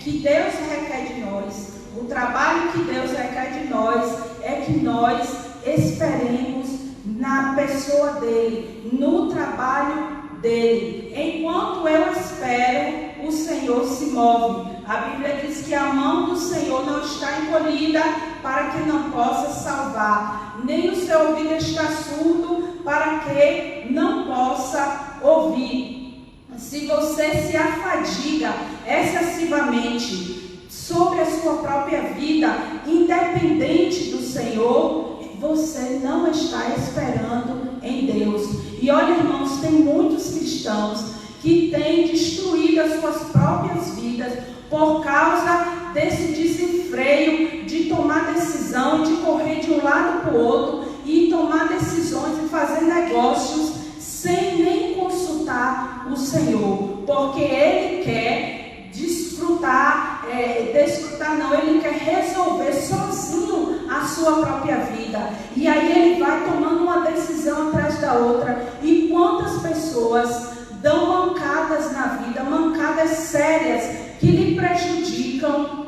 que Deus requer de nós, o trabalho que Deus requer de nós, é que nós esperemos na pessoa dele, no trabalho dele. Enquanto eu espero, o Senhor se move. A Bíblia diz que a mão do Senhor não está encolhida para que não possa salvar, nem o seu ouvido está surdo para que não possa ouvir. Se você se afadiga excessivamente sobre a sua própria vida, independente do Senhor, você não está esperando em Deus. E olha, irmãos, tem muitos cristãos que têm destruído as suas próprias vidas por causa desse desenvolvimento freio de tomar decisão, de correr de um lado para o outro e tomar decisões e fazer negócios sem nem consultar o Senhor, porque Ele quer Ele quer resolver sozinho a sua própria vida. E aí Ele vai tomando uma decisão atrás da outra. E quantas pessoas dão mancadas na vida, mancadas sérias que lhe prejudicam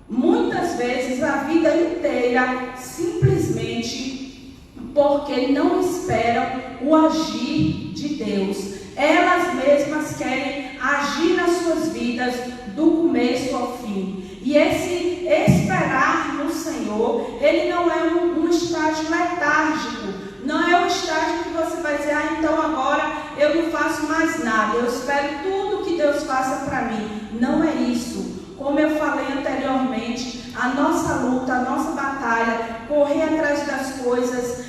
muitas vezes a vida inteira, simplesmente porque não esperam o agir de Deus. Elas mesmas querem agir nas suas vidas do começo ao fim. E esse esperar no Senhor, ele não é um estágio letárgico. Não é um estágio que você vai dizer, então agora eu não faço mais nada, eu espero tudo que Deus faça para mim. Não é isso. Como eu falei anteriormente, a nossa luta, a nossa batalha, correr atrás das coisas,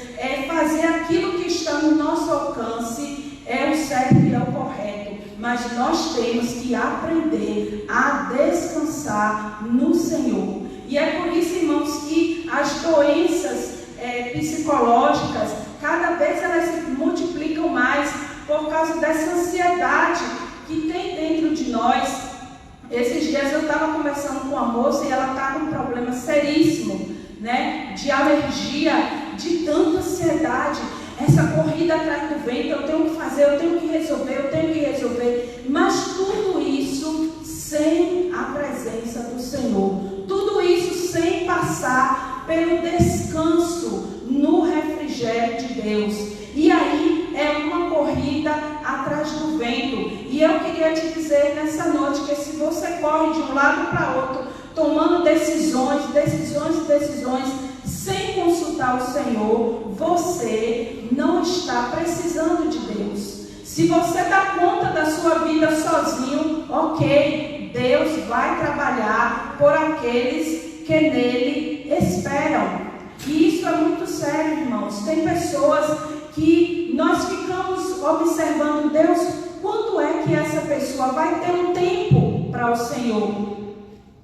fazer aquilo que está no nosso alcance, é o certo e é o correto. Mas nós temos que aprender a descansar no Senhor. E é por isso, irmãos, que as doenças psicológicas, cada vez elas se multiplicam mais por causa dessa ansiedade que tem dentro de nós. Esses dias eu estava conversando com uma moça e ela está com um problema seríssimo, né, de alergia, de tanta ansiedade. Essa corrida atrás do vento, eu tenho que fazer, eu tenho que resolver, mas tudo isso sem a presença do Senhor, tudo isso sem passar pelo descanso no refrigério de Deus. E aí é uma corrida atrás do vento. E eu queria te dizer nessa noite que se você corre de um lado para outro, tomando decisões, sem consultar o Senhor, você não está precisando de Deus. Se você dá conta da sua vida sozinho, ok, Deus vai trabalhar por aqueles que nele esperam. E isso é muito sério, irmãos. Tem pessoas que nós ficamos observando, Deus, quando é que essa pessoa vai ter um tempo para o Senhor?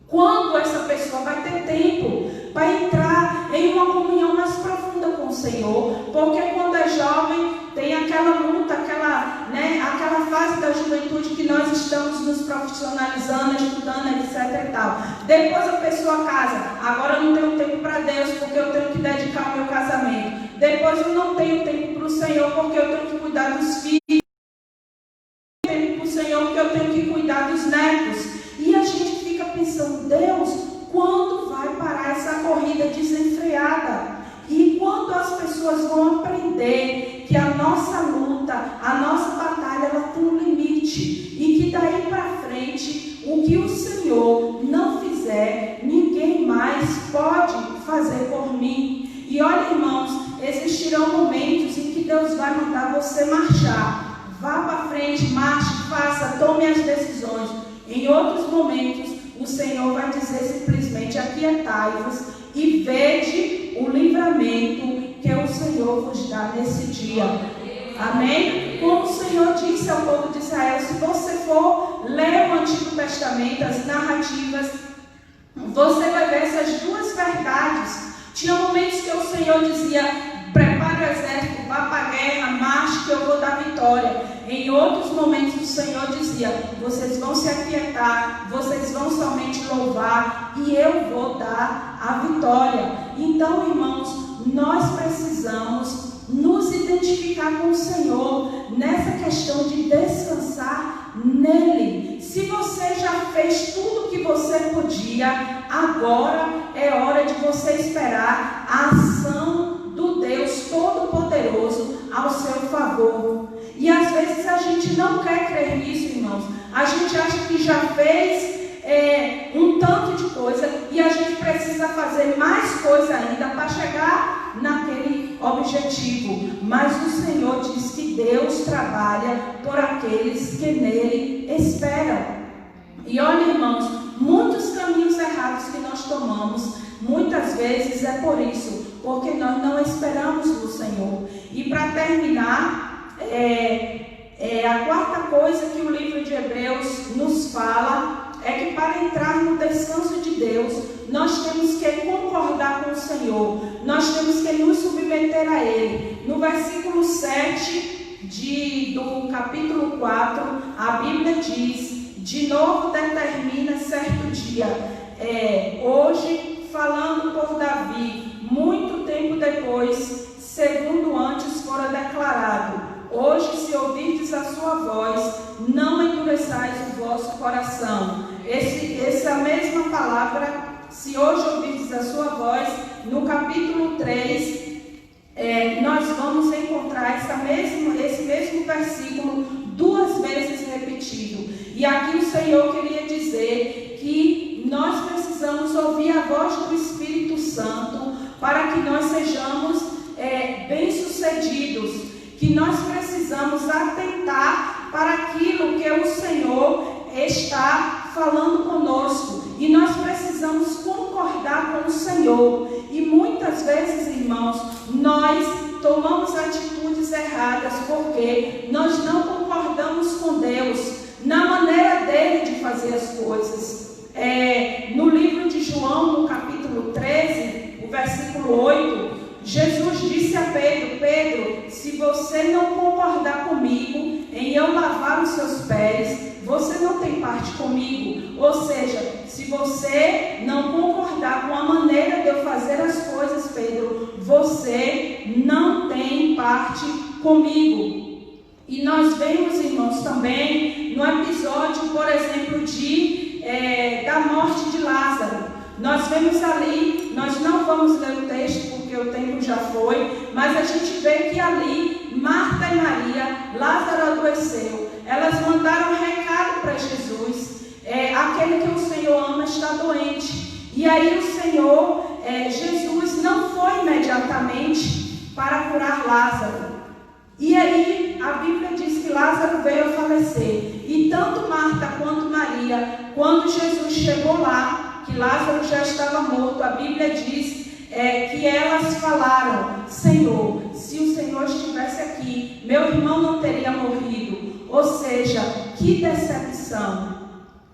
Quando essa pessoa vai ter tempo para entrar em uma comunhão mais profunda com o Senhor? Porque quando é jovem, tem aquela luta, aquela fase da juventude que nós estamos nos profissionalizando, estudando, etc e tal. Depois a pessoa casa, agora eu não tenho tempo para Deus, porque eu tenho que dedicar o meu casamento. Depois eu não tenho tempo para o Senhor, porque eu tenho que cuidar dos filhos. Eu não tenho tempo para o Senhor, porque eu tenho que cuidar dos netos. E a gente fica pensando, Deus, quando vai parar essa corrida desenfreada? E quando as pessoas vão aprender que a nossa luta, a nossa batalha, ela tem um limite, e que daí para frente, o que o Senhor não fizer, ninguém mais pode fazer por mim. E olha, irmãos, existirão momentos em que Deus vai mandar você marchar. Vá para frente, marche, faça, tome as decisões. Em outros momentos, o Senhor vai dizer simplesmente, aquietai-vos e vede o livramento que o Senhor vos dá nesse dia. Amém? Como o Senhor disse ao povo de Israel, se você for ler o Antigo Testamento, as narrativas, você vai ver essas duas verdades. Tinha momentos que o Senhor dizia, prepare o exército, vá para a guerra, marche que eu vou dar vitória. Em outros momentos o Senhor dizia, vocês vão se aquietar, vocês vão somente louvar e eu vou dar a vitória. Então, irmãos, nós precisamos nos identificar com o Senhor nessa questão de descansar nele. Se você já fez tudo o que você podia, agora é hora de você esperar a ação do Deus Todo-Poderoso ao seu favor. E às vezes a gente não quer crer nisso, irmãos. A gente acha que já fez um tanto de coisa e a gente precisa fazer mais coisa ainda para chegar naquele objetivo. Mas o Senhor diz que Deus trabalha por aqueles que nele esperam. E olha, irmãos, muitos caminhos errados que nós tomamos, muitas vezes é por isso, porque nós não esperamos no Senhor. E para terminar, a quarta coisa que o livro de Hebreus nos fala é que para entrar no descanso de Deus, nós temos que concordar com o Senhor, nós temos que nos submeter a Ele. No versículo 7 do capítulo 4, a Bíblia diz, de novo determina certo dia, hoje falando por Davi, muito tempo depois, segundo antes fora declarado, hoje se ouvirdes a sua voz, não endureçais o vosso coração. Essa mesma palavra, se hoje ouvirdes a sua voz, no capítulo 3, nós vamos encontrar esse mesmo versículo 2 vezes repetido. E aqui o Senhor queria dizer que nós precisamos ouvir a voz do Espírito Santo para que nós sejamos bem-sucedidos, que nós precisamos atentar para aquilo que o Senhor está falando conosco, e nós precisamos concordar com o Senhor. E muitas vezes, irmãos, nós tomamos atitudes erradas porque nós não concordamos com Deus na maneira dele de fazer as coisas. No livro de João, no capítulo 13, o versículo 8, Jesus disse a Pedro: Pedro, se você não concordar comigo em eu lavar os seus pés, você não tem parte comigo. Ou seja, se você não concordar com a maneira de eu fazer as coisas, Pedro, você não tem parte comigo. E nós vemos, irmãos, também no episódio, por exemplo, da morte de Lázaro. Nós vemos ali, nós não vamos ler o texto porque o tempo já foi, mas a gente vê que ali, Marta e Maria, Lázaro adoeceu. Elas mandaram um recado para Jesus, aquele que o Senhor ama está doente. E aí o Senhor, Jesus não foi imediatamente para curar Lázaro. E aí a Bíblia diz que Lázaro veio a falecer. E tanto Marta quanto Maria, quando Jesus chegou lá, que Lázaro já estava morto, a Bíblia diz que elas falaram: Senhor, se o Senhor estivesse aqui, meu irmão não teria morrido. Ou seja, que decepção.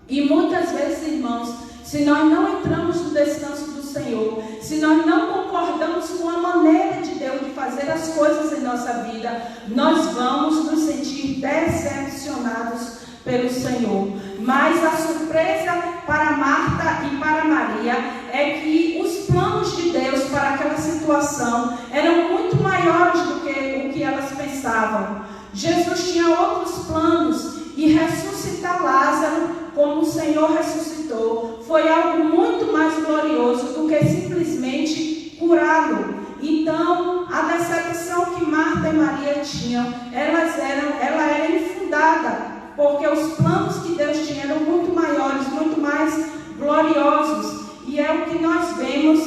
E muitas vezes, irmãos, se nós não entramos no descanso do Senhor, se nós não concordamos com a maneira de Deus de fazer as coisas em nossa vida, nós vamos nos sentir decepcionados pelo Senhor. Mas a surpresa para Marta e para Maria é que os planos de Deus para aquela situação eram muito maiores do que o que elas pensavam. Jesus tinha outros planos, e ressuscitar Lázaro como o Senhor ressuscitou foi algo muito mais glorioso do que simplesmente curá-lo. Então, a decepção que Marta e Maria tinham, ela era infundada, porque os planos que Deus tinha eram muito maiores, muito mais gloriosos. E é o que nós vemos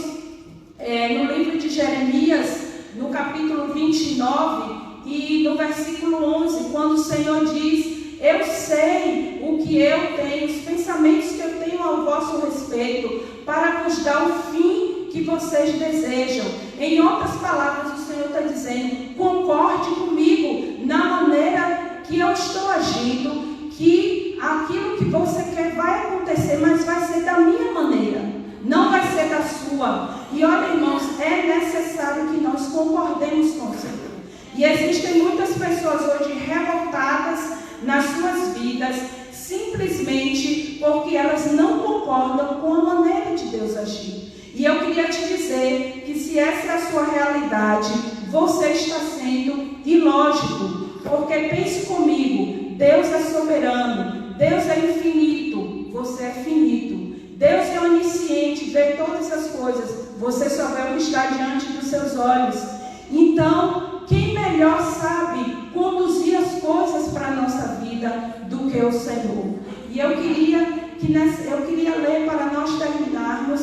no livro de Jeremias, no capítulo 29 e no versículo 11, quando o Senhor diz: eu sei o que eu tenho, os pensamentos que eu tenho ao vosso respeito, para vos dar o fim que vocês desejam. Em outras palavras, o Senhor está dizendo: concorde comigo na maneira que eu estou agindo, que aquilo que você quer vai acontecer, mas vai ser da minha maneira, não vai ser da sua. E olha, irmãos, é necessário que nós concordemos com o Senhor. E existem muitas pessoas hoje revoltadas nas suas vidas, simplesmente porque elas não concordam com a maneira de Deus agir. E eu queria te dizer que se essa é a sua realidade, você está sendo ilógico, porque pense comigo, Deus é soberano, Deus é infinito, você é finito. Deus é onisciente, vê todas as coisas, você só vê o que está diante dos seus olhos. Então, quem melhor sabe conduzir as coisas para a nossa vida do que o Senhor? E eu queria ler, para nós terminarmos,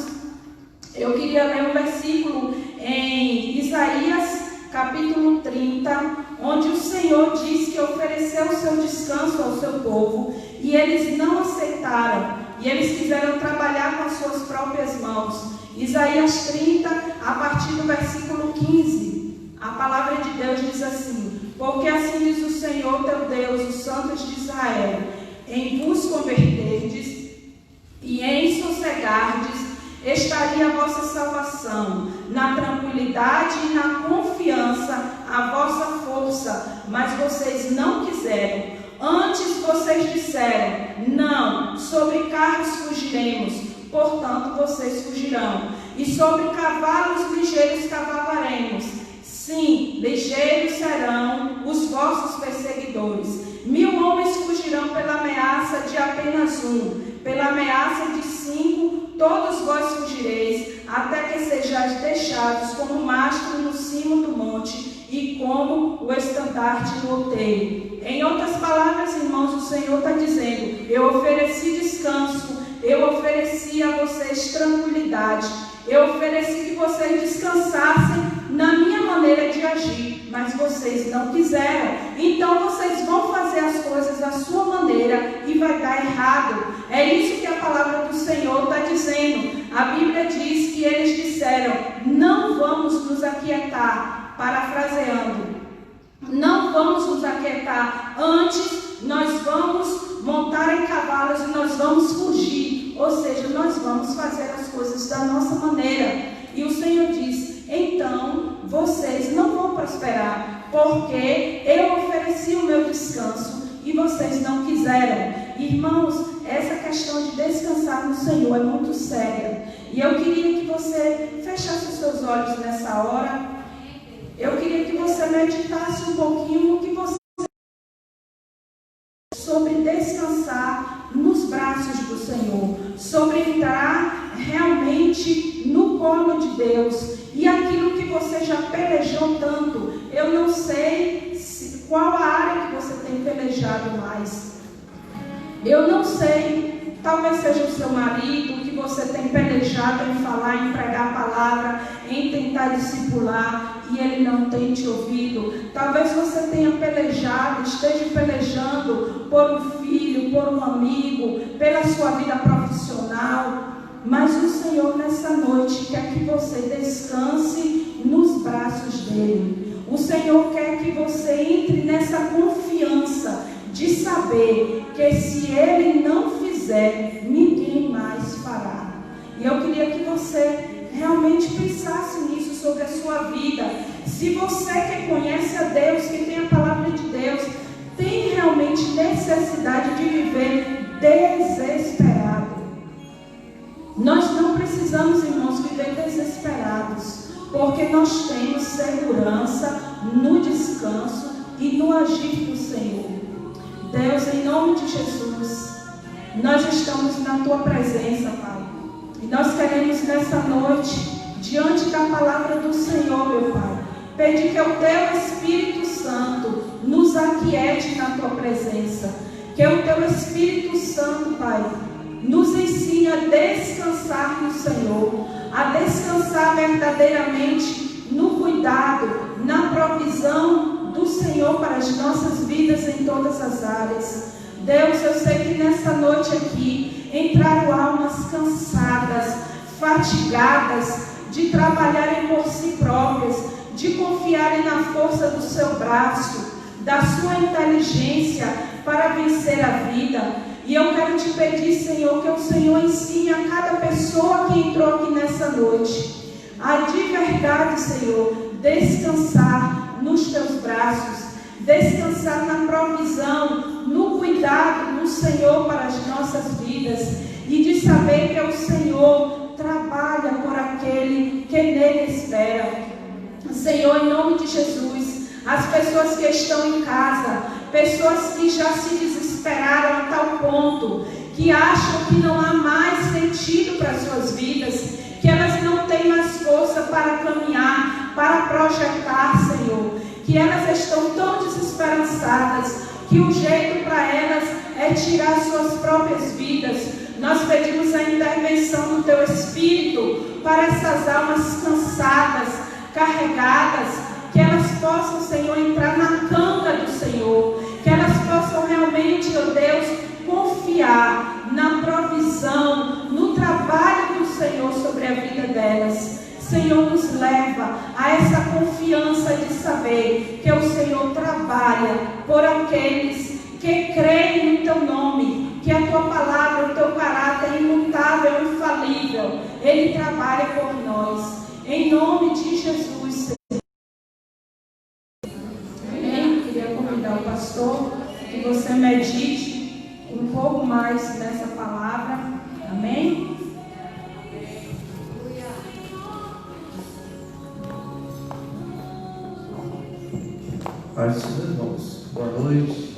eu queria ler um versículo em Isaías capítulo 30, onde o Senhor diz que ofereceu o seu descanso ao seu povo, e eles não aceitaram, e eles quiseram trabalhar com as suas próprias mãos. Isaías 30, a partir do versículo 15, a palavra de Deus diz assim: porque assim diz o Senhor teu Deus, os santos de Israel, em vos converterdes e em sossegardes estaria a vossa salvação, na tranquilidade e na confiança a vossa força, mas vocês não quiseram. Antes vocês disseram: não, sobre carros fugiremos, portanto vocês fugirão, e sobre cavalos ligeiros cavalgaremos. Sim, ligeiros serão os vossos perseguidores. 1000 homens fugirão pela ameaça de apenas um, pela ameaça de 5, todos vós fugireis, até que sejais deixados como o mastro no cimo do monte e como o estandarte no outeiro. Em outras palavras, irmãos, o Senhor está dizendo: eu ofereci descanso, eu ofereci a vocês tranquilidade, eu ofereci que vocês descansassem na minha maneira de agir, mas vocês não quiseram. Então vocês vão fazer as coisas da sua maneira e vai dar errado. É isso que a palavra do Senhor está dizendo. A Bíblia diz que eles disseram: não vamos nos aquietar, parafraseando, não vamos nos aquietar, antes nós vamos montar em cavalos e nós vamos fugir, ou seja, nós vamos fazer as coisas da nossa maneira. E o Senhor diz: então vocês não vão prosperar, porque eu ofereci o meu descanso e vocês não quiseram. Irmãos, essa questão de descansar no Senhor é muito séria, e eu queria que você fechasse os seus olhos nessa hora. Eu queria que você meditasse um pouquinho no que você sobre descansar nos braços do Senhor, sobre entrar realmente no colo de Deus. E aquilo que você já pelejou tanto, eu não sei qual a área que você tem pelejado mais. Eu não sei, talvez seja o seu marido, que você tem pelejado em falar, em pregar a palavra, em tentar discipular, e ele não tem te ouvido. Talvez você tenha pelejado, esteja pelejando por um filho, por um amigo, pela sua vida profissional. Mas o Senhor nessa noite quer que você descanse nos braços dele. O Senhor quer que você entre nessa confiança de saber que se ele não fizer, ninguém mais fará. E eu queria que você realmente pensasse nisso sobre a sua vida. Se você que conhece a Deus, que tem a palavra de Deus, tem realmente necessidade de viver desesperado. Nós não precisamos, irmãos, viver desesperados, porque nós temos segurança no descanso e no agir do Senhor. Deus, em nome de Jesus, nós estamos na Tua presença, Pai. E nós queremos nessa noite, diante da palavra do Senhor, meu Pai, pedir que o Teu Espírito Santo nos aquiete na Tua presença. Que o Teu Espírito Santo, Pai, nos ensine a descansar no Senhor, a descansar verdadeiramente no cuidado, na provisão do Senhor para as nossas vidas em todas as áreas. Deus, eu sei que nessa noite aqui entraram almas cansadas, fatigadas de trabalharem por si próprias, de confiarem na força do seu braço, da sua inteligência para vencer a vida. E eu quero te pedir, Senhor, que o Senhor ensine a cada pessoa que entrou aqui nessa noite a de verdade, Senhor, descansar nos teus braços, descansar na provisão, no cuidado do Senhor para as nossas vidas, e de saber que o Senhor trabalha por aquele que nele espera. Senhor, em nome de Jesus, as pessoas que estão em casa, pessoas que já se desesperaram a tal ponto, que acham que não há mais sentido para as suas vidas, que elas não têm mais força para caminhar, para projetar, Senhor, que elas estão tão desesperançadas, que o jeito para elas é tirar suas próprias vidas. Nós pedimos a intervenção do Teu Espírito para essas almas cansadas, carregadas, que elas possam, Senhor, entrar na canga do Senhor, que elas possam realmente, ó Deus, confiar na provisão, no trabalho do Senhor sobre a vida delas. Senhor, nos leva a essa confiança de saber que o Senhor trabalha por aqueles que creem no Teu nome, que a tua palavra, o teu caráter é imutável, infalível, ele trabalha por nós. Em nome de Jesus, Senhor. Amém? Queria convidar o pastor que você medite um pouco mais nessa palavra. Amém? Paz dos seus irmãos, boa noite.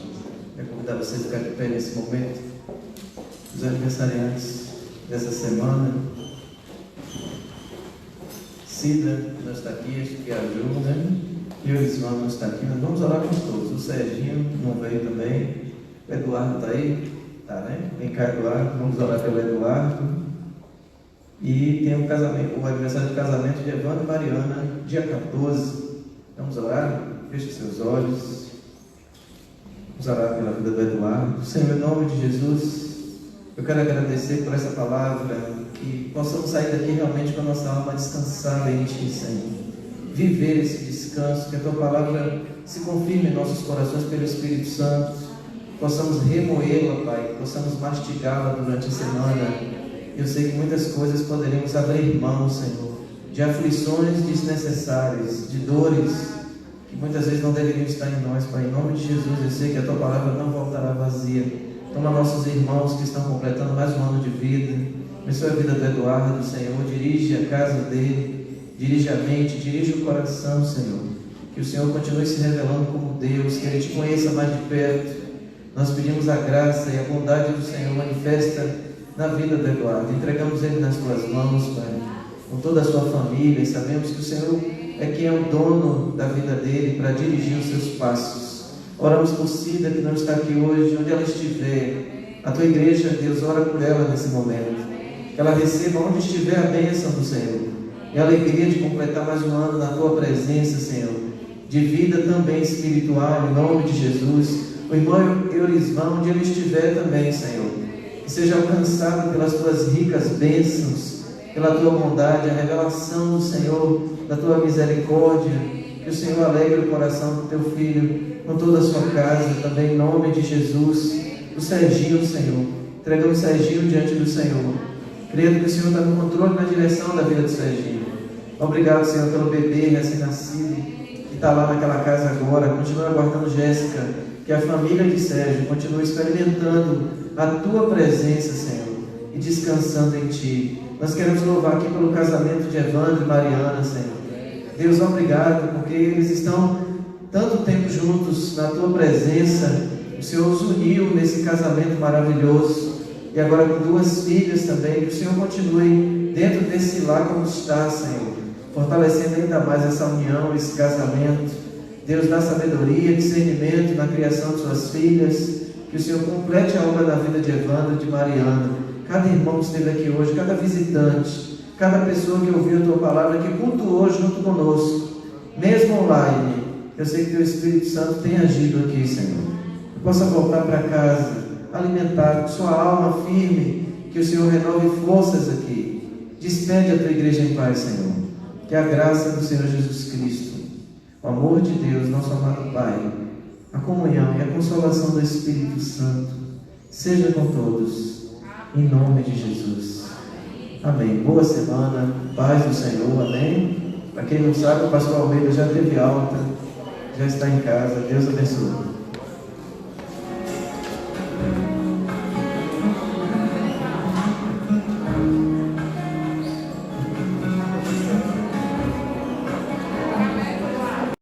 Quero convidar você a ficar de pé nesse momento. Os aniversariantes dessa semana. Cida não está aqui, acho que viajou, né? E o Elismar não está aqui, mas vamos orar por todos. O Serginho não veio também. O Eduardo está aí? Tá, né? Vem cá, Eduardo. Vamos orar pelo Eduardo. E tem o aniversário de casamento de Evandro e Mariana, dia 14. Vamos orar? Feche seus olhos. Vamos orar pela vida do Eduardo. Senhor, em nome de Jesus, eu quero agradecer por essa palavra, que possamos sair daqui realmente com a nossa alma descansada em Ti, Senhor. Viver esse descanso, que a Tua palavra se confirme em nossos corações pelo Espírito Santo. Possamos remoê-la, Pai, possamos mastigá-la durante a semana. Eu sei que muitas coisas poderemos abrir mão, Senhor, de aflições desnecessárias, de dores que muitas vezes não deveriam estar em nós, Pai. Em nome de Jesus, eu sei que a Tua palavra não voltará vazia. Toma nossos irmãos que estão completando mais um ano de vida. Abençoe a vida do Eduardo, Senhor. Dirige a casa dele, dirige a mente, dirige o coração, Senhor. Que o Senhor continue se revelando como Deus, que Ele te conheça mais de perto. Nós pedimos a graça e a bondade do Senhor manifesta na vida do Eduardo. Entregamos ele nas Tuas mãos, Pai, com toda a sua família, e sabemos que o Senhor é quem é o dono da vida dele para dirigir os seus passos. Oramos por Cida, que não está aqui hoje, onde ela estiver. A Tua igreja, Deus, ora por ela nesse momento. Que ela receba onde estiver a bênção do Senhor. E a alegria de completar mais um ano na Tua presença, Senhor. De vida também espiritual, em nome de Jesus. O irmão Eurismão, onde ele estiver também, Senhor. Que seja alcançado pelas Tuas ricas bênçãos, pela Tua bondade, a revelação do Senhor, da Tua misericórdia. Que o Senhor alegre o coração do Teu filho, com toda a sua casa, também em nome de Jesus. O Serginho, Senhor, entregamos o Serginho diante do Senhor, crendo que o Senhor está no controle, na direção da vida do Serginho. Obrigado, Senhor, pelo bebê recém-nascido que está lá naquela casa agora. Continua aguardando Jéssica, que a família de Sérgio continue experimentando a Tua presença, Senhor, e descansando em Ti. Nós queremos louvar aqui pelo casamento de Evandro e Mariana, Senhor. Deus, obrigado, porque eles estão tanto tempo juntos na Tua presença. O Senhor os uniu nesse casamento maravilhoso, e agora com 2 filhas também. Que o Senhor continue dentro desse lar como está, Senhor, fortalecendo ainda mais essa união, esse casamento. Deus, dá sabedoria, discernimento na criação de suas filhas. Que o Senhor complete a obra da vida de Evandro e de Mariana. Cada irmão que esteve aqui hoje, cada visitante, cada pessoa que ouviu a Tua palavra, que cultuou junto conosco, mesmo online. Eu sei que Teu Espírito Santo tem agido aqui, Senhor. Que possa voltar para casa, alimentar sua alma firme, que o Senhor renove forças aqui. Despede a Tua igreja em paz, Senhor. Que a graça do Senhor Jesus Cristo, o amor de Deus, nosso amado Pai, a comunhão e a consolação do Espírito Santo seja com todos, em nome de Jesus. Amém. Boa semana, paz do Senhor, amém. Para quem não sabe, o pastor Almeida já teve alta, já está em casa. Deus abençoe.